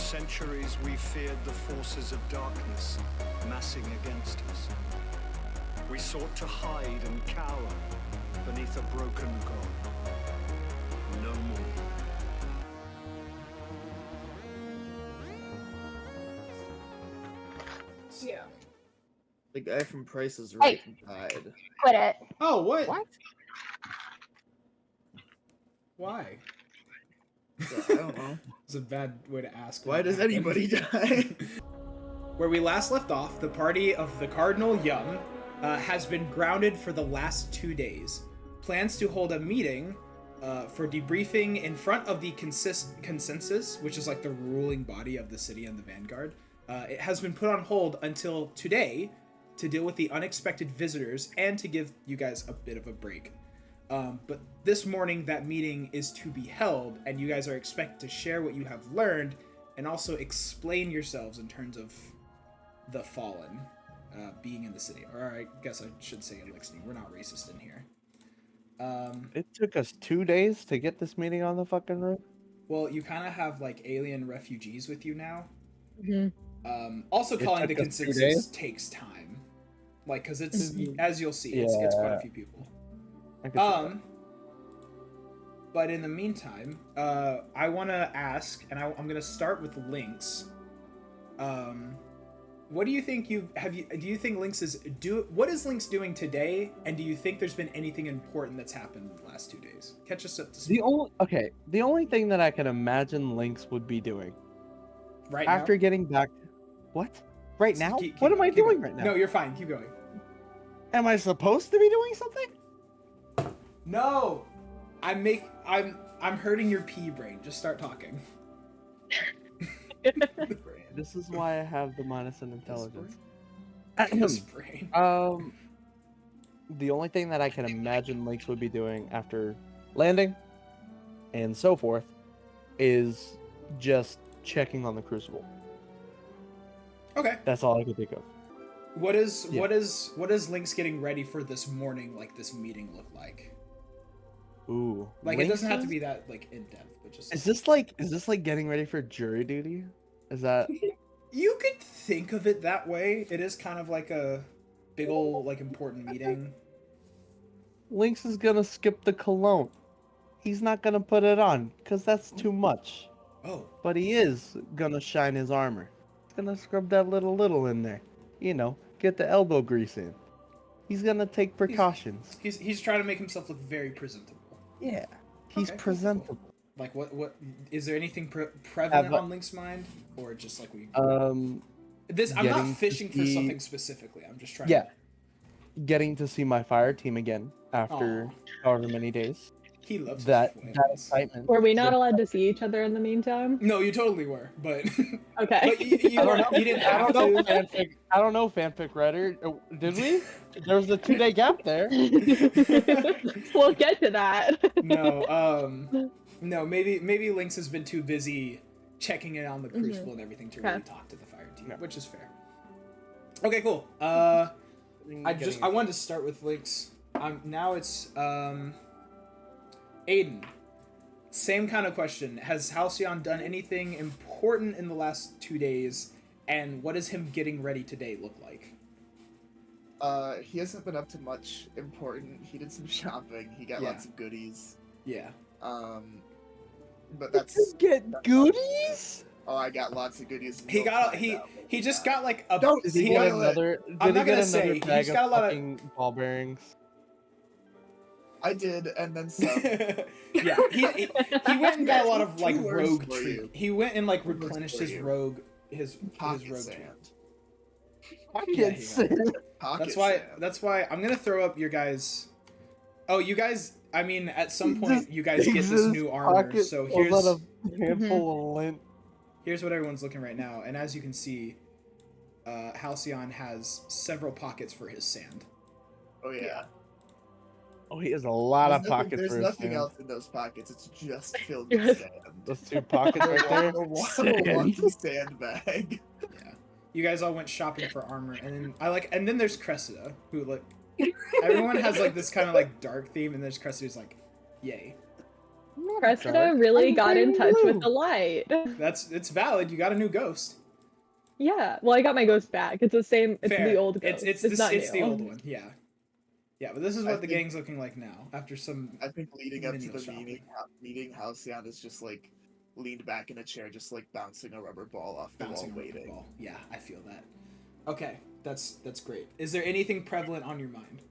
centuries, we feared the forces of darkness massing against us. We sought to hide and cower beneath a broken god. No more. Yeah. The guy from Price is Right died. Quit it. Oh, what? What? Why? I don't know. It's a bad way to ask. Why does anybody die? Where we last left off, the party of the Cardinal Young has been grounded for the last 2 days. Plans to hold a meeting for debriefing in front of the consensus, which is like the ruling body of the city and the vanguard. It has been put on hold until today to deal with the unexpected visitors and to give you guys a bit of a break. But this morning, that meeting is to be held, and you guys are expected to share what you have learned and also explain yourselves in terms of the Fallen being in the city. Or I guess I should say Elixir. We're not racist in here. It took us 2 days to get this meeting on the fucking road. Well, you kind of have like alien refugees with you now. Mm-hmm. Also, It calling took the us 2 consensus days? takes time. Like, because it's, Mhm. as you'll see, it's quite a Yeah. few people. I could see that. But in the meantime, I want to ask, and I'm going to start with Lynx. What do you think do you think Lynx what is Lynx doing today, and do you think there's been anything important that's happened in the last 2 days? Catch us up to speed. The only thing that I can imagine Lynx would be doing Right after now? getting back. What? Right now? Keep What am I going, keep doing going. right now? No, you're fine. Keep going. Am I supposed to be doing something? No, I'm hurting your pea brain. Just start talking. This is why I have the minus in intelligence. His brain. The only thing that I can imagine Lynx would be doing after landing and so forth is just checking on the Crucible. Okay. That's all I can think of. What is Yeah. what is Lynx getting ready for this morning? Like this meeting look like? Ooh. Like it doesn't have to Lynx's- be that like in depth, but just Is this like getting ready for jury duty? Is that you could think of it that way. It is kind of like a big old like important meeting. Lynx is gonna skip the cologne? He's not gonna put it on because that's too much. Oh, But he is gonna shine his armor. He's gonna scrub that little in there. You know, get the elbow grease in. He's gonna take precautions. he's trying to make himself look very presentable. Yeah, he's Okay, cool. presentable. Like what is there anything prevalent but- on Lynx's mind, or just like we? Um, I'm getting not to fishing for see- something specifically. I'm just trying. yeah, getting to see my fire team again after Aw. however many days. He loves his That friends. excitement. Were we not allowed to see each other in the meantime? No, you totally were, but Okay. but you I don't weren't. know. You didn't I have don't know, to. fanfic. I don't know, fanfic writer. Did we? There was a 2-day gap there. We'll get to that. No, maybe Lynx has been too busy checking in on the Crucible and everything to really Okay. talk to the fire team, Yeah. which is fair. Okay, cool. I wanted to start with Lynx. Now it's Aiden. Same kind of question. Has Halcyon done anything important in the last 2 days, and what does him getting ready today look like? He hasn't been up to much important. He did some shopping. He got Yeah. lots of goodies. Yeah. But that's Get goodies. oh, I got lots of goodies. He just got like a. Don't Did he he get spoil got, it. another? I'm Did not he get gonna say, another he's bag got a of lot of- fucking ball bearings? I did, and then some. Yeah, he went and got a lot of like Two words rogue for treat. you. He went and like Two words replenished for his you. rogue his Pocket rogue sand. treat. Pocket Yeah, he sand. Pocket That's sand. why I'm gonna throw up your guys. Oh, you guys. I mean, at some point, Just you guys get this X's new armor. pocket So pulls here's out a handful of lint. here's what everyone's looking right now, and as you can see, Halcyon has several pockets for his sand. Oh yeah. Oh, he has a lot of pockets There's for his nothing sand. else in those pockets. It's just filled with sand. Those 2 pockets right there. A Sand. wonky sand bag. Yeah, you guys all went shopping for armor, and then and then there's Cressida, who like everyone has like this kind of like dark theme, and there's Cressida's like, yay. Cressida really I'm got in green touch blue. with the light. It's valid. You got a new ghost. Yeah. Well, I got my ghost back. It's the same. It's Fair. the old ghost. It's not it's new. the old one. Yeah. Yeah, but this is I what the think- gang's looking like now after some. I think leading up to minimal the shopping. meeting, Halcyon is just like leaned back in a chair, just like bouncing a rubber ball off the Bouncing wall, a rubber waiting. ball. Yeah, I feel that. Okay, that's great. Is there anything prevalent on your mind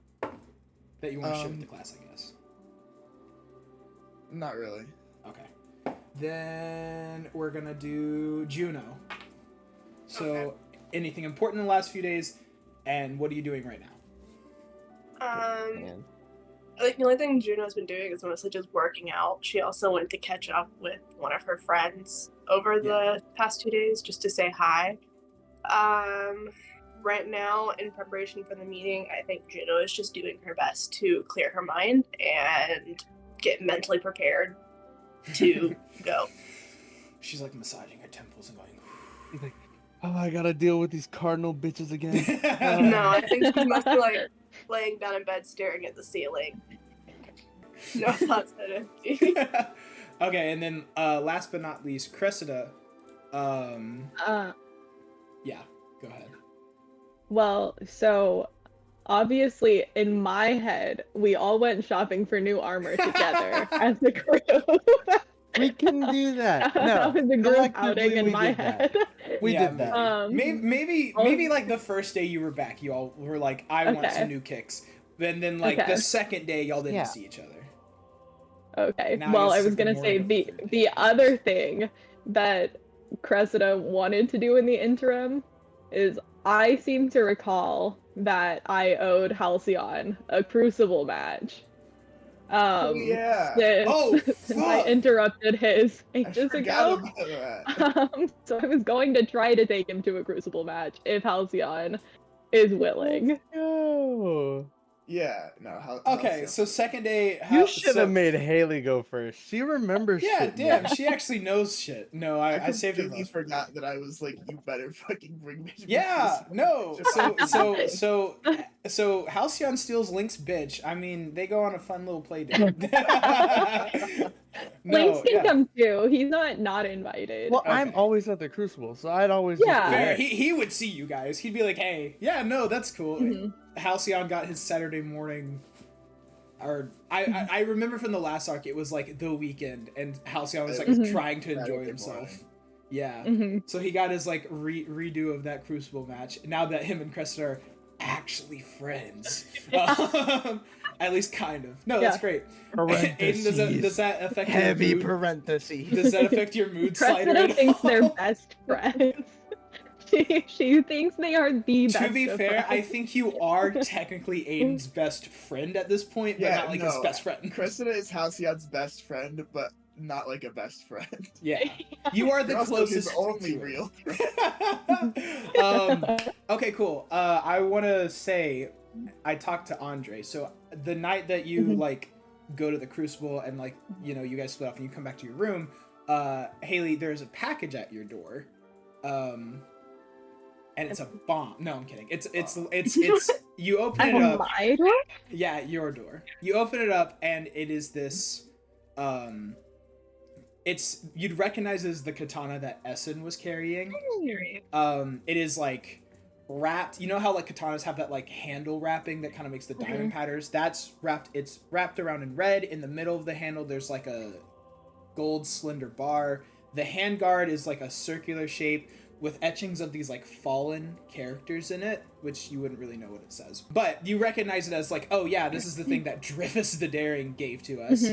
that you want to share with the class? I guess. Not really. Okay. Then we're gonna do Juno. So, Okay. anything important in the last few days, and what are you doing right now? Man. Like the only thing Juno's been doing is mostly just working out. She also went to catch up with one of her friends over the past 2 days just to say hi. Right now, in preparation for the meeting, I think Juno is just doing her best to clear her mind and get mentally prepared to go. She's like massaging her temples and going. He's like, oh, I gotta deal with these Cardinal bitches again. No, I think she's mostly like laying down in bed staring at the ceiling. No thoughts that empty. Okay, and then last but not least, Cressida. Yeah, go ahead. Well, so obviously in my head, we all went shopping for new armor together as a group. We can do that. No, That was a group collectively outing in we my did that. head. We Yeah, did that. Maybe like the first day you were back, you all were like, I want Okay. some new kicks. Then like Okay. the second day, y'all didn't Yeah. see each other. Okay. Now Well, it's I was like the gonna say morning of the third the day. other thing that Cressida wanted to do in the interim is I seem to recall that I owed Halcyon a Crucible match. Yeah. Since, Oh, since I fuck. interrupted his I ages forgot ago. about that. So I was going to try to take him to a Crucible match if Halcyon is willing. Yo. Yeah. No. Okay, Halcyon. so second day. You should have made Haley go first. She remembers Yeah, shit. damn, now. she actually knows shit. No, I saved her. completely for last. forgot that I was like, you better fucking bring me. to Yeah, this no. match." So Halcyon steals Link's bitch. I mean, they go on a fun little play date. Lynx can yeah. come too. He's not invited. Well, I'm Okay. always at the Crucible, so I'd always Yeah. just be Fair. there. He would see you guys. He'd be like, hey, yeah, no, that's cool. Mhm. Halcyon got his Saturday morning. Or I remember from the last arc, it was like the weekend, and Halcyon was like Mhm. trying to enjoy Saturday himself. morning. Yeah. Mhm. So he got his like redo of that Crucible match. Now that him and Cressida are actually friends, at least kind of. No, that's Yeah. great. Aiden, does that affect Heavy your mood? parentheses. Does that affect your mood slider? Cressida at thinks all? they're best friends. She thinks they are the best. To be of fair, I friends. think you are technically Aiden's best friend at this point, but Yeah, not like his no, best friend. Cressida is Halcyon's best friend, but not like a best friend. Yeah, you are the You're also his closest. only to real. Okay, cool. I want to say, I talked to Andre. So the night that you Mhm. like go to the Crucible and like you guys split up and you come back to your room, Haley, there's a package at your door, and it's a bomb. No, I'm kidding. It's you open At it up. my door? Yeah, your door. You open it up and it is this it's you'd recognize as the katana that Essen was carrying. It is like wrapped. You know how like katanas have that like handle wrapping that kind of makes the diamond patterns? That's wrapped. It's wrapped around in red. In the middle of the handle there's like a gold slender bar. The handguard is like a circular shape with etchings of these like fallen characters in it, which you wouldn't really know what it says. But you recognize it as like, oh yeah, this is the thing that Drifus the Daring gave to us.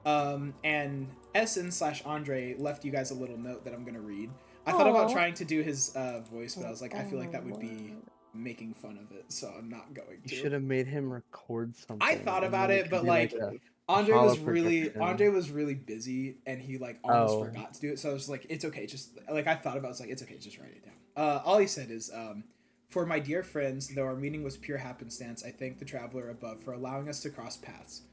And Essen / Andre left you guys a little note that I'm gonna read. I thought about Aw. trying to do his voice, but I was like, I feel like that would be making fun of it, so I'm not going You to. should have made him record something. I thought and about then it, could but be like, a Andre hollow was really projection. busy, and he like almost Oh. forgot to do it. So I was like, it's okay, just like I thought about, it, I was like, it's okay, just write it down. All he said is, for my dear friends, though our meeting was pure happenstance, I thank the traveler above for allowing us to cross paths.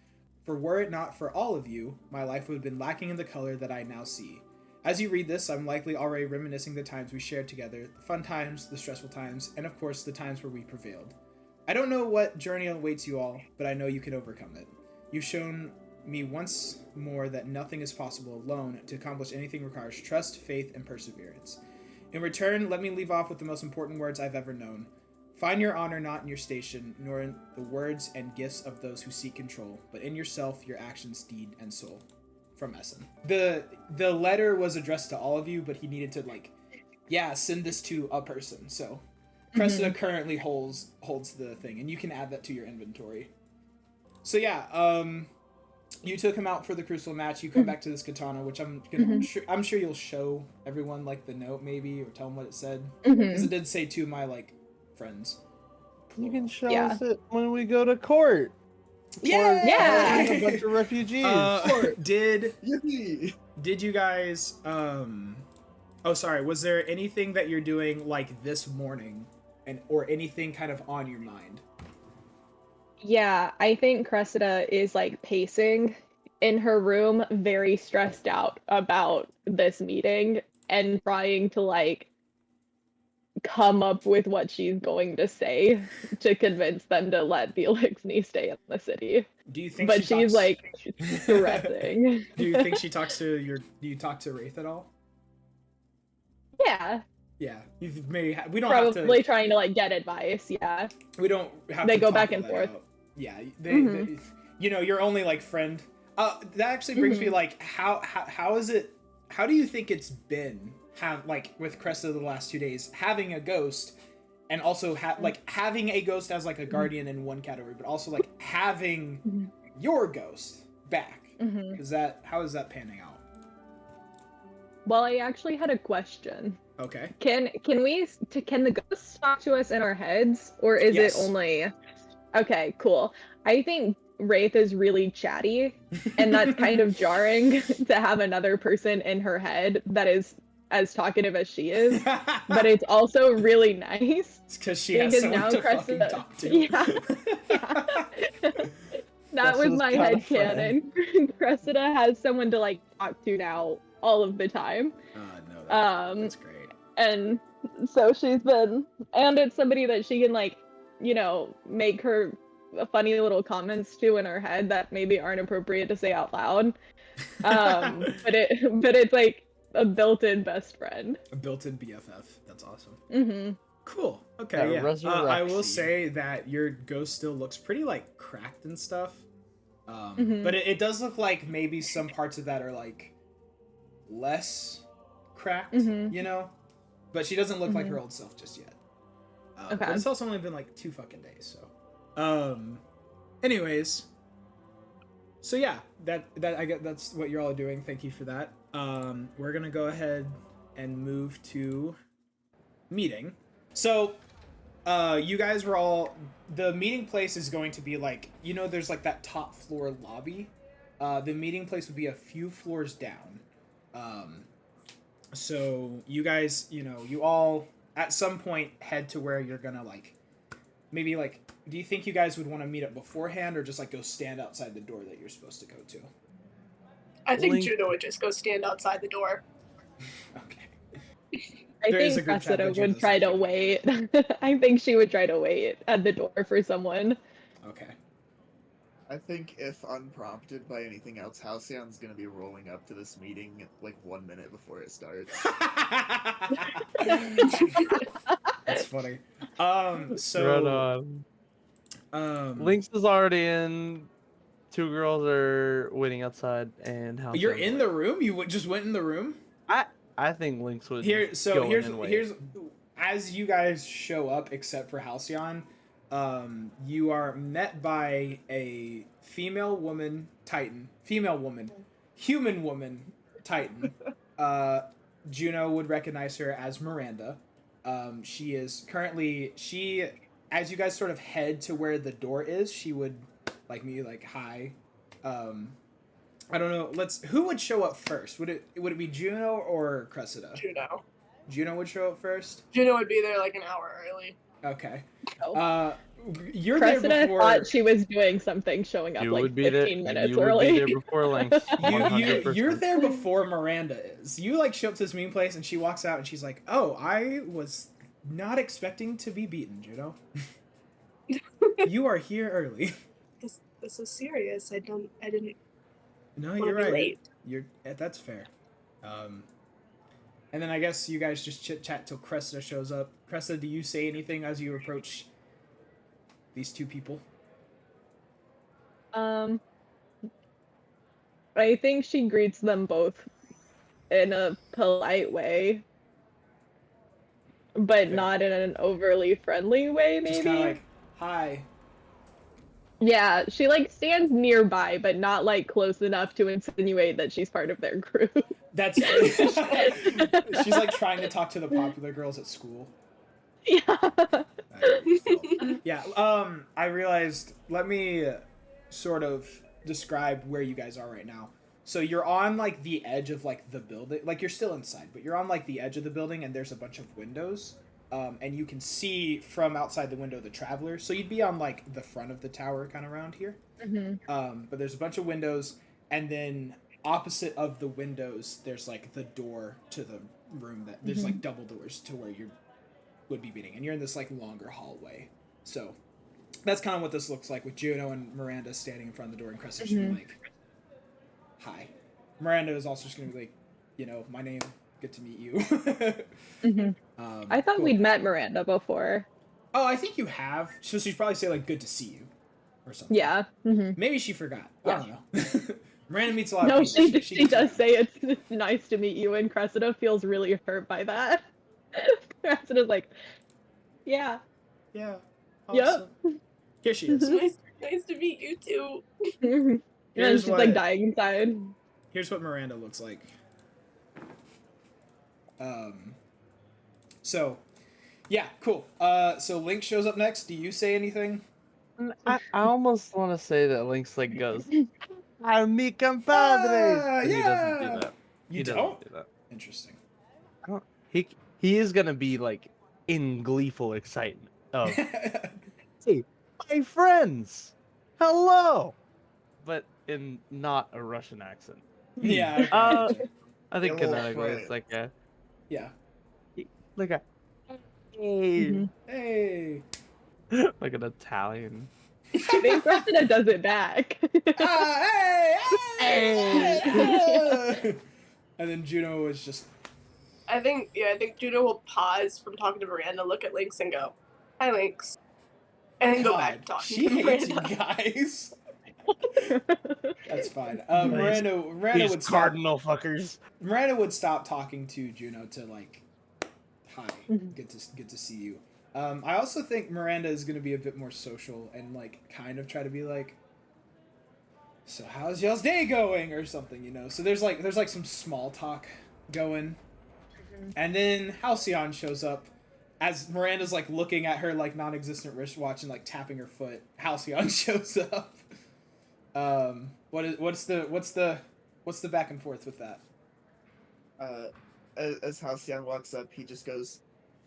For were it not for all of you, my life would have been lacking in the color that I now see. As you read this, I'm likely already reminiscing the times we shared together, the fun times, the stressful times, and of course the times where we prevailed. I don't know what journey awaits you all, but I know you can overcome it. You've shown me once more that nothing is possible alone. To accomplish anything requires trust, faith, and perseverance. In return, let me leave off with the most important words I've ever known. Find your honor not in your station, nor in the words and gifts of those who seek control, but in yourself, your actions, deed, and soul. From Essen. The letter was addressed to all of you, but he needed to send this to a person. So Cressida currently holds the thing, and you can add that to your inventory. So yeah, you took him out for the crucial match. You come back to this katana, which I'm sure you'll show everyone the note maybe, or tell them what it said, because it did say to my friends. You can show us it when we go to court. Yeah. A bunch of refugees. Did Yippee! you guys oh sorry, was there anything that you're doing this morning or anything kind of on your mind? Yeah, I think Cressida is pacing in her room, very stressed out about this meeting and trying to come up with what she's going to say to convince them to let the Elixni stay in the city. Do you think But she's stressing. Do you think she talks to do you talk to Wraith at all? Yeah. Yeah, we don't Probably have to trying to get advice. Yeah. We don't have They to go talk back all and that forth. out. Yeah, they your only friend. That actually brings me how is it? How do you think it's been with Cressida the last 2 days having a ghost, and also having a ghost as a guardian in one category, but also having your ghost back? How is that panning out? Well, I actually had a question. Okay. Can the ghosts talk to us in our heads, or is Yes. it only? Okay, cool. I think Wraith is really chatty, and that's kind of jarring to have another person in her head that is as talkative as she is. But it's also really nice. It's because she has someone to fucking talk to. Yeah. That was my headcanon. Cressida has someone to talk to now all of the time. No, that's great. And so she's been, and it's somebody that she can make her funny little comments to in her head that maybe aren't appropriate to say out loud. But it's a built-in best friend. A built-in BFF. That's awesome. Cool. Okay, yeah. I will say that your ghost still looks pretty cracked and stuff. But it does look like maybe some parts of that are less cracked, But she doesn't look like her old self just yet. Okay. But it's also only been 2 fucking days, so. Anyways. So yeah, that I get that's what you're all doing. Thank you for that. We're gonna go ahead and move to meeting. So, you guys were all. The meeting place is going to be there's that top floor lobby. The meeting place would be a few floors down. So you guys, you all at some point head to where you're gonna maybe do you think you guys would want to meet up beforehand, or just go stand outside the door that you're supposed to go to? I think Juno would just go stand outside the door. Okay. I think Cressida would try to wait. I think she would try to wait at the door for someone. Okay. I think if unprompted by anything else, Halcyon's gonna be rolling up to this meeting 1 minute before it starts. That's funny. Right on. Lynx is already in. 2 girls are waiting outside, and Halcyon. You're in the room? You just went in the room? I think Lynx would. Here's as you guys show up, except for Halcyon. You are met by a human woman Titan. Juno would recognize her as Miranda. She is currently, as you guys sort of head to where the door is, she would hi. I don't know. Who would show up first? Would it be Juno or Cressida? Juno. Juno would show up first? Juno would be there an hour early. Okay. Oh. You're Cressida there before. thought she was doing something, showing up 15 minutes early. You would be there before Lynx. You're there before Miranda is. You show up to this meeting place, and she walks out, and she's like, "Oh, I was not expecting to be beaten, Juno. You are here early." This is serious. I didn't No, Wanna you're be right. late. That's fair. And then I guess you guys just chit chat till Cressida shows up. Cressida, do you say anything as you approach these two people? Um, I think she greets them both in a polite way, but Fair. not in an overly friendly way, Just kind of maybe. like, hi. Yeah, she like stands nearby, but not like close enough to insinuate that she's part of their group. That's she's like trying to talk to the popular girls at school. Yeah. Yeah. I realized. Let me sort of describe where you guys are right now. So you're on like the edge of like the building. Like you're still inside, but you're on like the edge of the building, and there's a bunch of windows. And you can see from outside the window the traveler. So you'd be on like the front of the tower, kind of around here. But there's a bunch of windows, and then opposite of the windows, there's like the door to the room that there's like double doors to where you would be meeting, and you're in this like longer hallway. So that's kind of what this looks like, with Juno and Miranda standing in front of the door, and Cressida should be like, "Hi." Miranda is also just gonna be like, my name. Good to meet you. I thought Cool. we'd met Miranda before. Oh, I think you have. So she'd probably say like, "Good to see you," or something. Yeah. Maybe she forgot. I Yeah. don't know. Miranda meets a lot No, of people. she does say it's nice to meet you, and Cressida feels really hurt by that. Cressida's like, yeah. Yeah. Yep. Awesome. Here she is. Nice to meet you too. And Here's she's what- like dying inside. Here's what Miranda looks like. So, yeah, cool. So Link shows up next. Do you say anything? I almost want to say that Link's like goes, "I'm mi compadre." Ah, But he doesn't yeah. do that. You He doesn't don't? do that. Interesting. I don't, he is gonna be like in gleeful excitement of, "Hey, my friends, hello," but in not a Russian accent. Yeah. Okay, Uh, gotcha. I think Hello, canonically it's friends. Yeah. like a hey, Hey. like an Italian. I think Cressida does it back. Ah, hey, hey, Hey. hey. And then Juno is just. I think Juno will pause from talking to Miranda, look at Lynx, and go, "Hi, Lynx," and then go back to God, talking she to hates you Miranda. guys. That's fine. Nice. Miranda These would stop. cardinal fuckers. Miranda would stop talking to Juno to like, "Hi, good to see you." I also think Miranda is gonna be a bit more social and like kind of try to be like, "So how's y'all's day going?" or something. So there's like some small talk going, and then Halcyon shows up. As Miranda's like looking at her like non-existent wristwatch and like tapping her foot, Halcyon shows up. What's the back and forth with that? As Halcyon walks up, he just goes,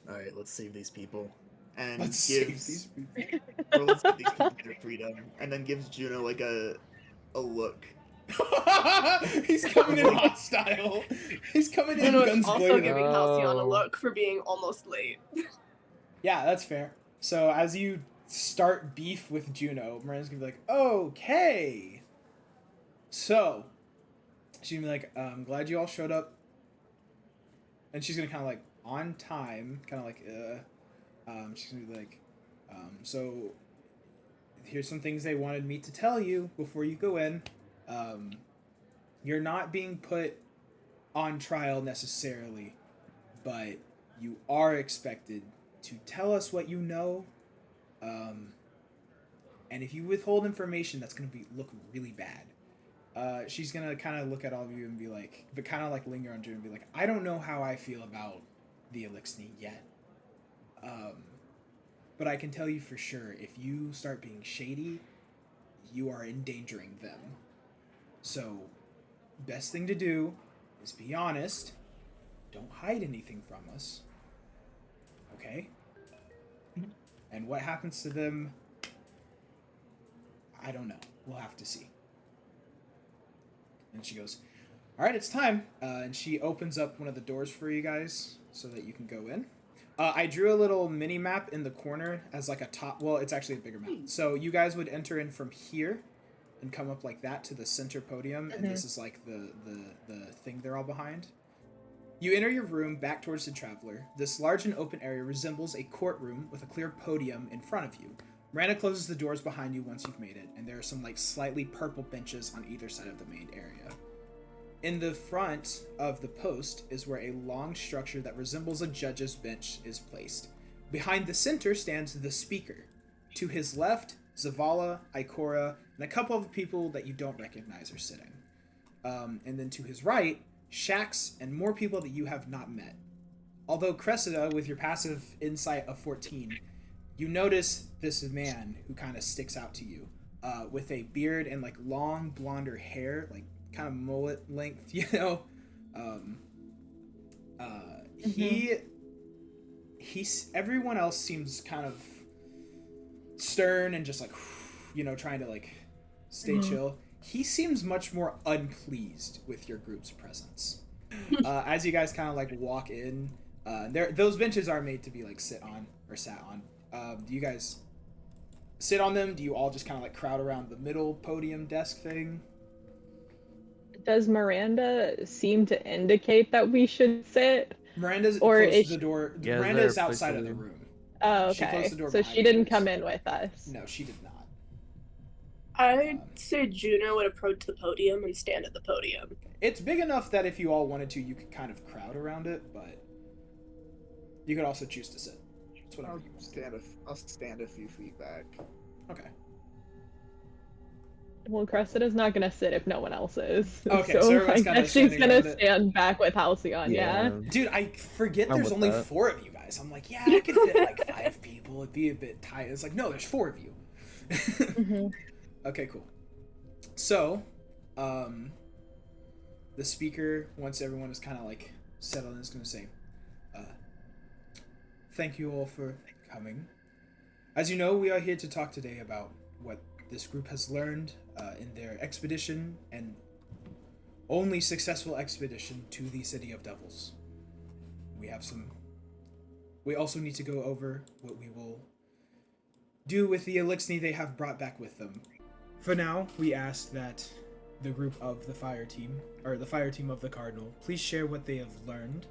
"All right, let's save these people," and Let's save gives these people. or let's give these people their freedom, and then gives Juno like a look. He's coming in hostile. He's coming in Juno is guns also blazing. giving Halcyon a Oh. look for being almost late. Yeah, that's fair. So as you start beef with Juno, Miranda's gonna be like, "Okay." So she's gonna be like, "I'm glad you all showed up," and she's gonna kind of like on time, kind of like, she's gonna be like, "So here's some things they wanted me to tell you before you go in. You're not being put on trial necessarily, but you are expected to tell us what you know. And if you withhold information, that's going to look really bad." She's going to kind of look at all of you and be like, but kind of like linger on June and be like, "I don't know how I feel about the Elixir yet. But I can tell you for sure, if you start being shady, you are endangering them. So, best thing to do is be honest. Don't hide anything from us. Okay? And what happens to them, I don't know. We'll have to see." And she goes, "All right, it's time." And she opens up one of the doors for you guys so that you can go in. I drew a little mini map in the corner as like a top. Well, it's actually a bigger map. So you guys would enter in from here, and come up like that to the center podium, and this is like the thing they're all behind. You enter your room back towards the traveler. This large and open area resembles a courtroom with a clear podium in front of you. Miranda closes the doors behind you once you've made it, and there are some like slightly purple benches on either side of the main area. In the front of the post is where a long structure that resembles a judge's bench is placed. Behind the center stands the speaker. To his left, Zavala, Ikora, and a couple of people that you don't recognize are sitting. And then to his right, Shax and more people that you have not met. Although Cressida, with your passive insight of 14, you notice this man who kind of sticks out to you, with a beard and like long blonder hair, like kind of mullet length, you know. He's everyone else seems kind of stern and just like, you know, trying to like stay chill. He seems much more unpleased with your group's presence. As you guys kind of like walk in, those benches are made to be like sat on. Do you guys sit on them? Do you all just kind of like crowd around the middle podium desk thing? Does Miranda seem to indicate that we should sit? Miranda's Or close is to the door. Yeah, Miranda is they're outside of the pushing- room. Oh, She okay. closed the door So behind she didn't you. come in with us. No, she did not. I'd say Juno would approach the podium and stand at the podium. It's big enough that if you all wanted to, you could kind of crowd around it, but you could also choose to sit. It's whatever you want. I'll stand a few feet back. Okay. Well, Cressida's not gonna sit if no one else is. Okay, so so everyone's I kinda guess she's standing gonna around it. stand back with Halcyon, yeah. Dude, I forget I'm there's with only that. 4 of you guys. I'm like, yeah, I could fit like 5 people. It'd be a bit tight. It's like, no, there's 4 of you. Okay, cool. So, the speaker, once everyone is kind of like settled in, is going to say, thank you all for coming. As you know, we are here to talk today about what this group has learned in their expedition and only successful expedition to the City of Devils. We also need to go over what we will do with the elixir they have brought back with them. For now, we ask that the group of the Fireteam, or the Fireteam of the Cardinal, please share what they have learned,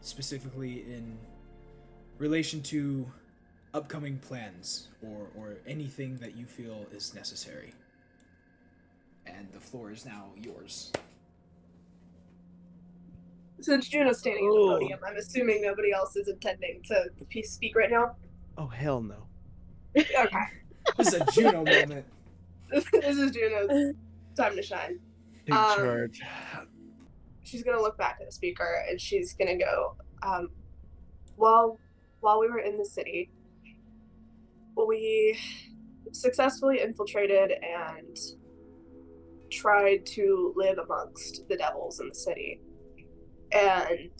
specifically in relation to upcoming plans or anything that you feel is necessary. And the floor is now yours. Since Juno's standing at the podium, I'm assuming nobody else is intending to speak right now. Oh, hell no. Okay. This is a Juno moment. This is Juno's time to shine. Big charge. She's gonna look back at the speaker and she's gonna go, while we were in the city, we successfully infiltrated and tried to live amongst the devils in the city. And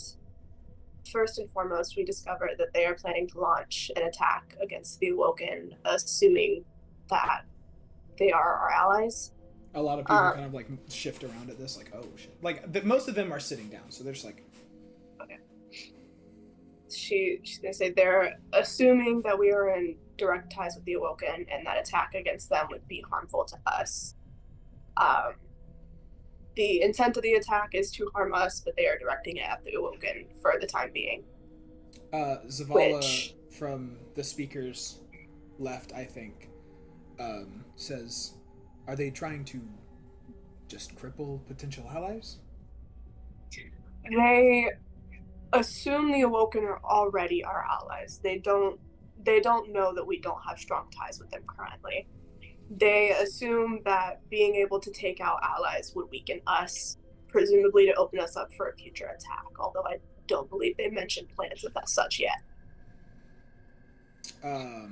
first and foremost, we discovered that they are planning to launch an attack against the Awoken, assuming that they are our allies. A lot of people kind of like shift around at this, like, oh shit. Like, most of them are sitting down, so they're just like... Okay. She's gonna say they're assuming that we are in direct ties with the Awoken, and that attack against them would be harmful to us. The intent of the attack is to harm us, but they are directing it at the Awoken for the time being. Zavala, from the speaker's left, I think, says, are they trying to just cripple potential allies? They assume the Awoken are already our allies. They don't know that we don't have strong ties with them currently. They assume that being able to take out allies would weaken us, presumably to open us up for a future attack, although I don't believe they mentioned plans of that such yet. Oh,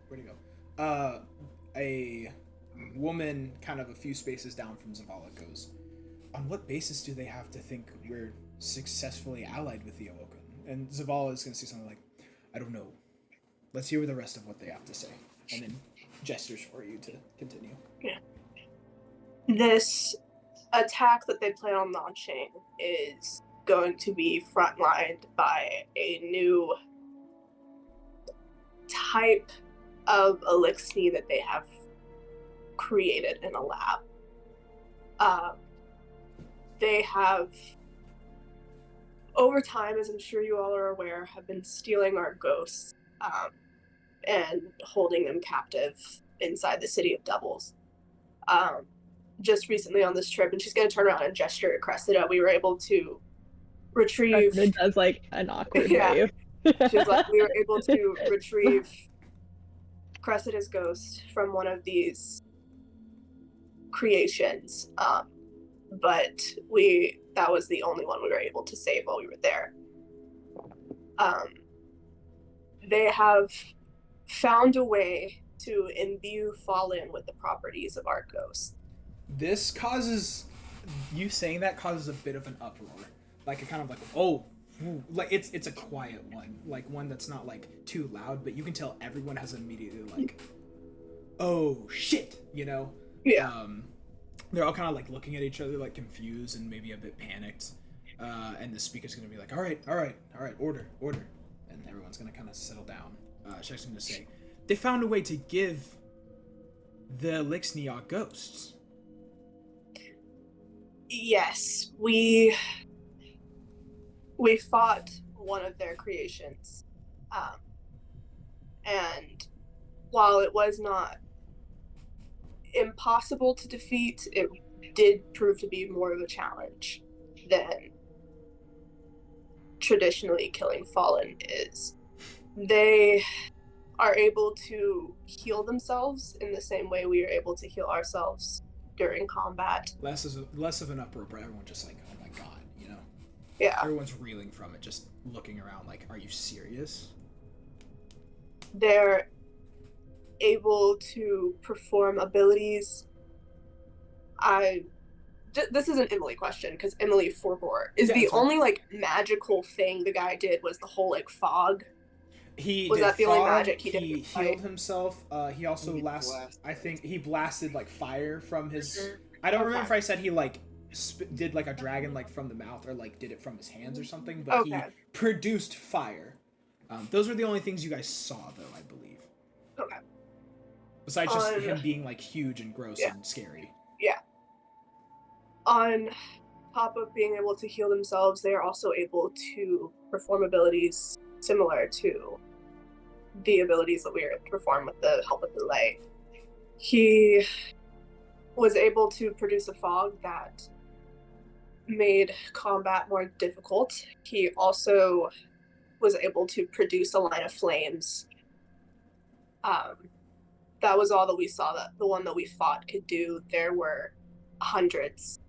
where'd he go? A woman kind of a few spaces down from Zavala goes, on what basis do they have to think we're successfully allied with the Awoken? And Zavala is going to say something like, I don't know. Let's hear the rest of what they have to say. And then gestures for you to continue. Yeah. This attack that they plan on launching is going to be frontlined by a new type of elixir that they have created in a lab. They have, over time, as I'm sure you all are aware, have been stealing our ghosts and holding them captive inside the city of Devils. Just recently on this trip, and she's going to turn around and gesture at Cressida, we were able to retrieve... Cressida does like an awkward Yeah. wave. She's like, we were able to retrieve Cressida's ghost from one of these creations, but that was the only one we were able to save while we were there. They have found a way to imbue Fallen with the properties of our ghost. This causes, you saying that causes a bit of an uproar, like a kind of like, oh, like it's a quiet one, like one that's not like too loud, but you can tell everyone has immediately like, oh shit, you know? Yeah. They're all kind of like looking at each other like confused and maybe a bit panicked, and the speaker's gonna be like, all right, order, and everyone's gonna kind of settle down. She's gonna say, they found a way to give the Lixniok ghosts. Yes, we fought one of their creations, and while it was not impossible to defeat, it did prove to be more of a challenge than traditionally killing Fallen is. They are able to heal themselves in the same way we are able to heal ourselves during combat. Less of an uproar, but everyone just like, oh my god, you know? Yeah. Everyone's reeling from it, just looking around like, are you serious? They're able to perform abilities. This is an Emily question, because Emily forbore. Is the only like magical thing the guy did was the whole like fog? Was that the only magic he did? He healed himself. He also I think he blasted like fire from his. I don't remember if I said he like did like a dragon like from the mouth or like did it from his hands or something, but he produced fire. Those were the only things you guys saw, though, I believe. Okay. Besides just him being like huge and gross and scary. Yeah. On top of being able to heal themselves, they are also able to perform abilities similar to the abilities that we were able to perform with the help of the lay. He was able to produce a fog that made combat more difficult. He also was able to produce a line of flames. That was all that we saw that the one that we fought could do. There were hundreds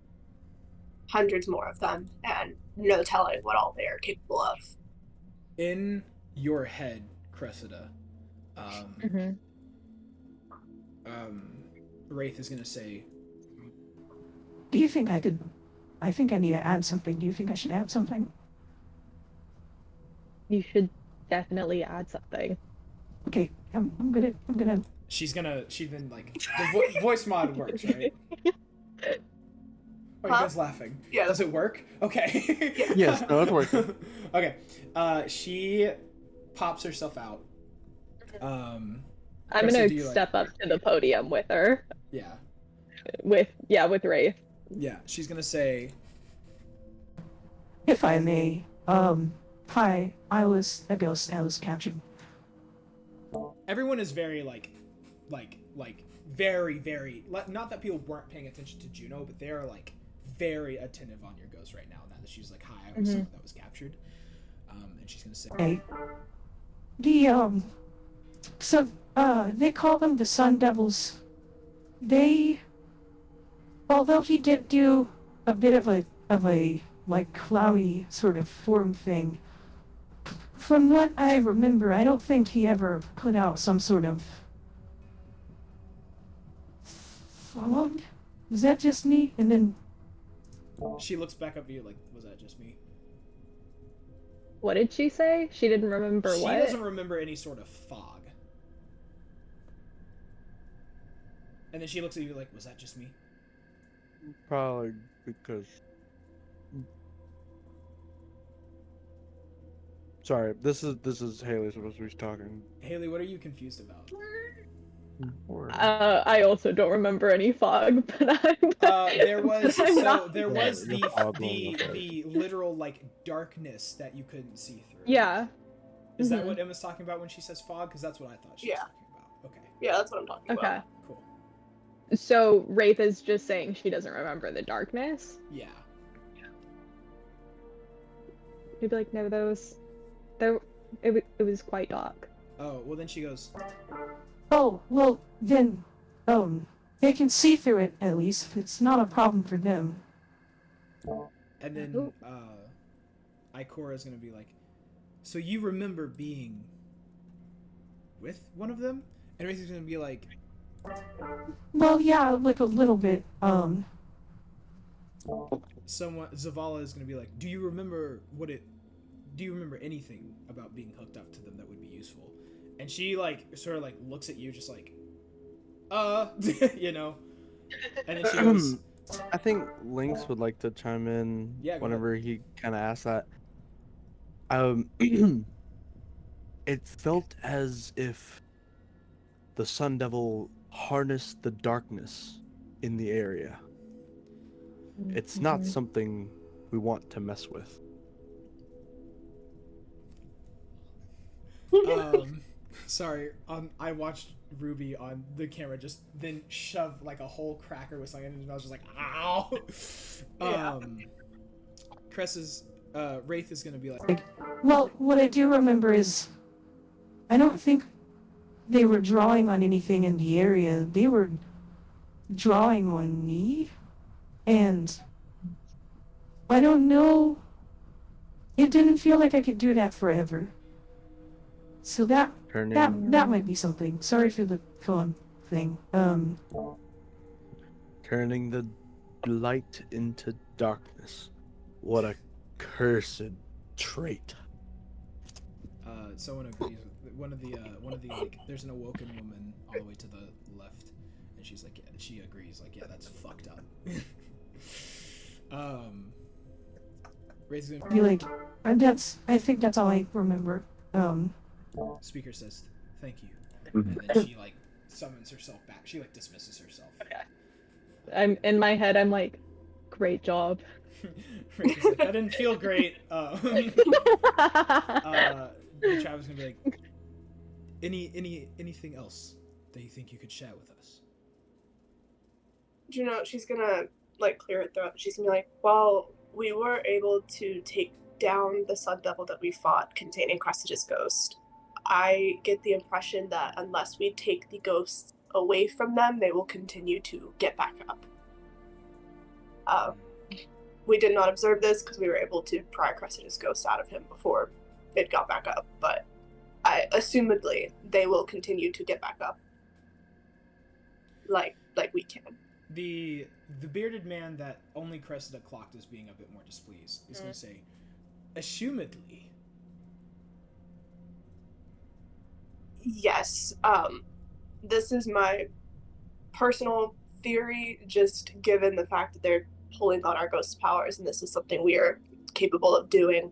more of them, and no telling what all they are capable of. In your head, Cressida, Wraith is gonna say, do you think I think I need to add something. Do you think I should add something? You should definitely add something. Okay, I'm gonna. She then like, the voice mod works, right? Oh, you guys laughing? Yeah. Does it work? Okay. Yes, no, it's working. Okay. She pops herself out. I'm Cressida, gonna step up to the podium with her. Yeah. With Wraith. Yeah, she's gonna say, If I may, hi, I was a ghost. I was captured. everyone is very very, not that people weren't paying attention to Juno, but they are like very attentive on your ghost right now that she's like, hi, I was someone that was captured. And she's gonna say, Okay. They call them the Sun Devils. Although he did do a bit of a like cloudy sort of form thing, from what I remember, I don't think he ever put out some sort of fog. Was that just me? And then she looks back up at you like, was that just me? What did she say? She didn't remember She what? doesn't remember any sort of fog. And then she looks at you like, was that just me? Probably because Sorry, this is Haley supposed to be talking. Haley, what are you confused about? I also don't remember any fog, but There was but I'm not. there was You're the following, okay. the literal like darkness that you couldn't see through. Yeah. Is that what Emma's talking about when she says fog? Because that's what I thought she was Yeah. talking about. Okay. Yeah, that's what I'm talking Okay. about. Cool. So Wraith is just saying she doesn't remember the darkness. Yeah. You'd be like, no, it was quite dark. Oh well, then she goes. Oh, well, then, they can see through it, at least. It's not a problem for them. And then Ikora is gonna be like, so you remember being with one of them? And Wraith is gonna be like, Well, yeah, like a little bit, Zavala is gonna be like, do you remember anything about being hooked up to them that would be useful? And she like sort of like looks at you just like, you know. And then she goes, I think Lynx would like to chime in Yeah, go whenever he kind of asks that. It felt as if the Sun Devil harnessed the darkness in the area. It's not something we want to mess with. Sorry, I watched Ruby on the camera just then shove like a whole cracker with something in his mouth, just like ow. Yeah. Wraith is gonna be like, well, what I do remember is, I don't think they were drawing on anything in the area. They were drawing on me, and I don't know, it didn't feel like I could do that forever. So that might be something. Sorry for the phone thing. Turning the light into darkness. What a cursed trait. someone agrees with one of the like. There's an awoken woman all the way to the left, and she's like, yeah, she agrees. Like, yeah, that's fucked up. Raisin Be like, I think that's all I remember. speaker says, "Thank you," Mhm. and then she like summons herself back. She like dismisses herself. Okay. I'm in my head. I'm like, great job. Raisin's like, that didn't feel great. The Travis gonna be like, anything else that you think you could share with us? You know, she's gonna like clear her throat. She's gonna be like, well, we were able to take down the Sun Devil that we fought containing Cressida's ghost. I get the impression that unless we take the ghosts away from them, they will continue to get back up. We did not observe this because we were able to pry Cressida's ghost out of him before it got back up, but assumedly they will continue to get back up like we can. The bearded man that only Cressida clocked as being a bit more displeased is going to say, assumedly. Yes. This is my personal theory, just given the fact that they're pulling on our ghost powers, and this is something we are capable of doing.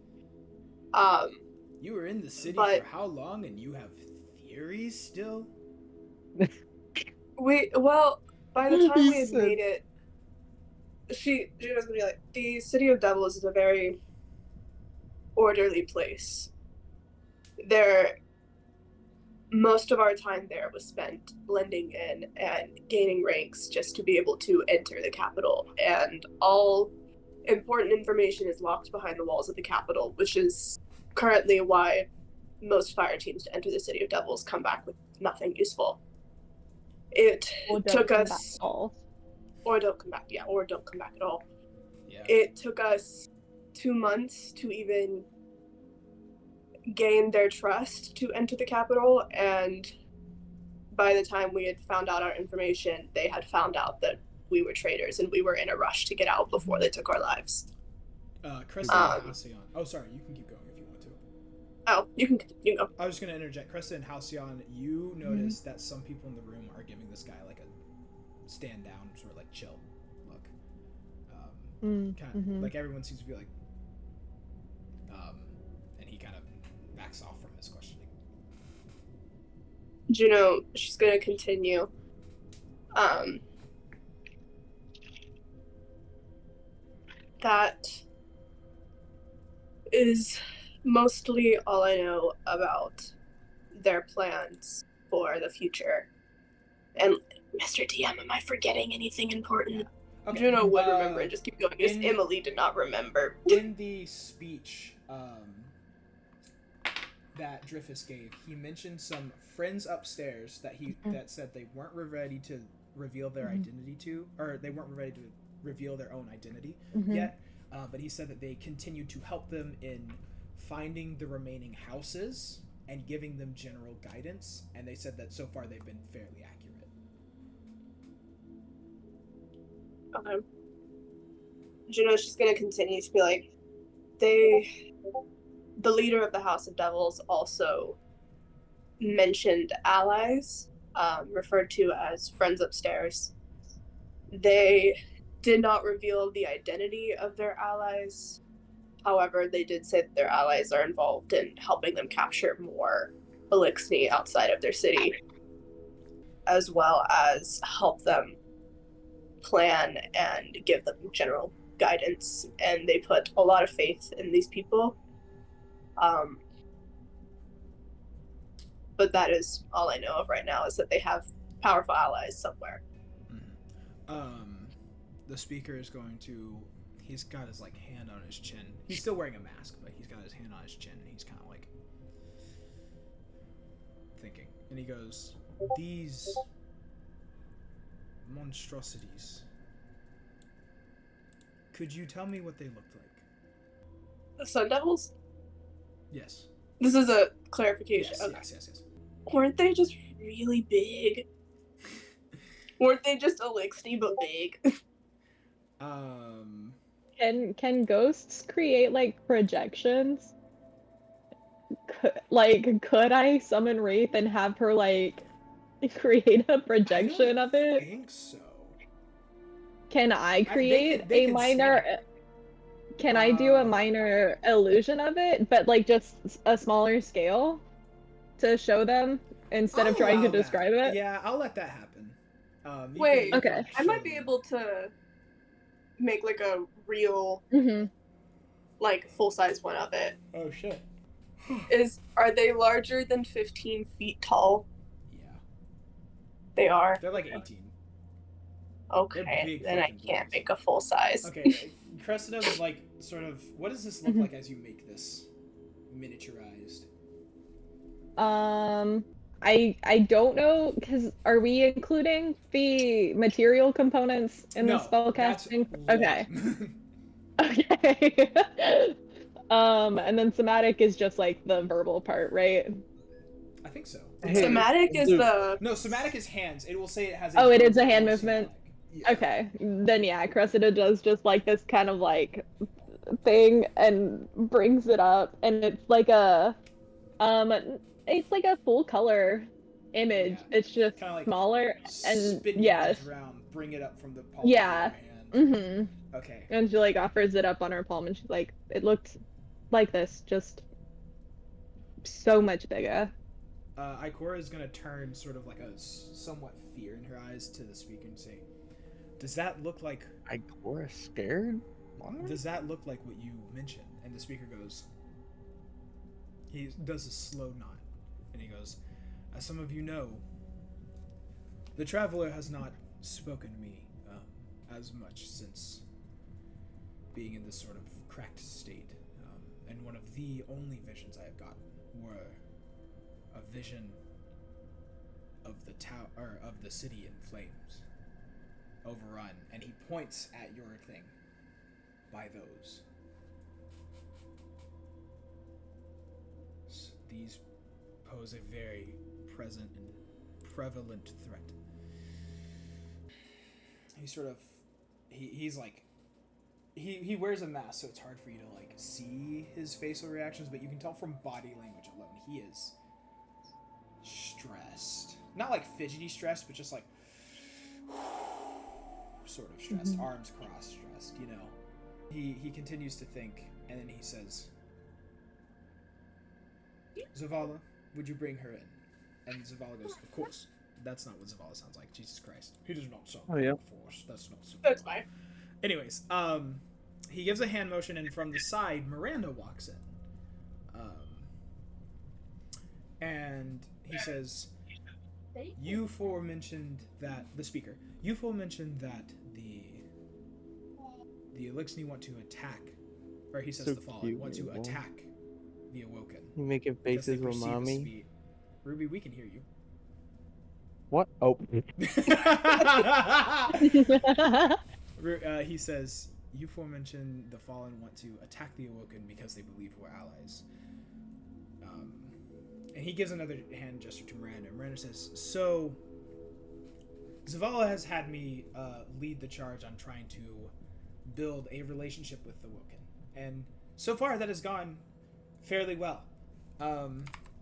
You were in the city but for how long, and you have theories still? By the time we had made it, she was gonna be like, the City of Devils is a very orderly place. Most of our time there was spent blending in and gaining ranks just to be able to enter the capital, and all important information is locked behind the walls of the capital, which is currently why most fire teams to enter the City of Devils come back with nothing useful. It took us, or don't come back at all. Yeah. It took us 2 months to even gain their trust to enter the capital, and by the time we had found out our information, they had found out that we were traitors, and we were in a rush to get out before they took our lives. Cressida and Halcyon. Oh, sorry, you can keep going if you want to. Oh, you can go. I was just going to interject. Cressida and Halcyon, you notice that some people in the room are giving this guy like a stand down, sort of like chill look. Kind of like everyone seems to be like, and he kind of backs off from his questioning. Juno, she's gonna continue. That is mostly all I know about their plans for the future. And Mr. DM, am I forgetting anything important? Okay. Juno would remember and just keep going, because in- Emily did not remember. In the speech that Dreyfus gave, he mentioned some friends upstairs that that said they weren't ready to reveal their identity to, or they weren't ready to reveal their own identity yet. But he said that they continued to help them in finding the remaining houses and giving them general guidance. And they said that so far they've been fairly accurate. Okay. Juno, she's gonna continue to be like, the leader of the House of Devils also mentioned allies, referred to as friends upstairs. They did not reveal the identity of their allies. However, they did say that their allies are involved in helping them capture more Elixni outside of their city, as well as help them plan and give them general guidance. And they put a lot of faith in these people. But that is all I know of right now, is that they have powerful allies somewhere. The speaker is going to, he's got his like hand on his chin. He's still wearing a mask, but he's got his hand on his chin and he's kind of like thinking. And he goes, these monstrosities, could you tell me what they looked like? The Sun Devils? Yes. This is a clarification. Yes, Okay. yes. Weren't they just really big? Weren't they just Elixni but big? Can ghosts create like projections? Could I summon Wraith and have her like create a projection of I it? think so. Can I create they a can minor? Can I do a minor illusion of it, but like just a smaller scale to show them instead of I'll trying to allow that. describe it? Yeah, I'll let that happen. Wait, you okay. can I show might be them. able to make like a real, Mm-hmm. like full-size one of it. Oh shit. Are they larger than 15 feet tall? Yeah, They are. they're like 18. Okay, big then I fucking can't boys. make a full size. Okay, Cressida is like sort of. What does this look like as you make this miniaturized? I don't know, because are we including the material components in the spellcasting? Okay. Okay. And then somatic is just like the verbal part, right? I think so. Somatic is the... No, somatic is hands. It will say it has. Oh, it is a verbal hand or movement. somatic. Yeah. Okay, then yeah, Cressida does just like this kind of like thing and brings it up, and it's like a full color image. Yeah. It's just Kinda like smaller and spin your yes, hands around, bring it up from the palm yeah. of your hand. Mm-hmm. Okay. And she like offers it up on her palm, and she's like, it looked like this, just so much bigger. Ikora is gonna turn sort of like a somewhat fear in her eyes to the speaker and say, "Does that look like? Ikora scared? What? Does that look like what you mentioned?" And the speaker goes. He does a slow nod, and he goes, "As some of you know, the traveler has not spoken to me as much since being in this sort of cracked state, and one of the only visions I have gotten were a vision of the tower, or of the city in flames, overrun." And he points at your thing. By those. These pose a very present and prevalent threat. He sort of, he's like, he wears a mask, so it's hard for you to like see his facial reactions, but you can tell from body language alone he is stressed. Not like fidgety stressed, but just like sort of stressed, arms crossed stressed, you know. He continues to think, and then he says, Zavala, would you bring her in? And Zavala goes, of course. That's not what Zavala sounds like. Jesus Christ. He does not sound like a force. That's not Zavala. That's fine. Anyways, he gives a hand motion, and from the side, Miranda walks in. And he says, you four mentioned that, the speaker, you four mentioned that the Elixni want to attack, or he says So the Fallen cute, want to Ruby. attack the Awoken. You making because they faces with perceive us to mommy? be- Ruby, we can hear you. What? Oh. He says, you four mentioned the Fallen want to attack the Awoken because they believe we're allies. And he gives another hand gesture to Miranda. Miranda says, so Zavala has had me lead the charge on trying to build a relationship with the Awoken. And so far that has gone fairly well.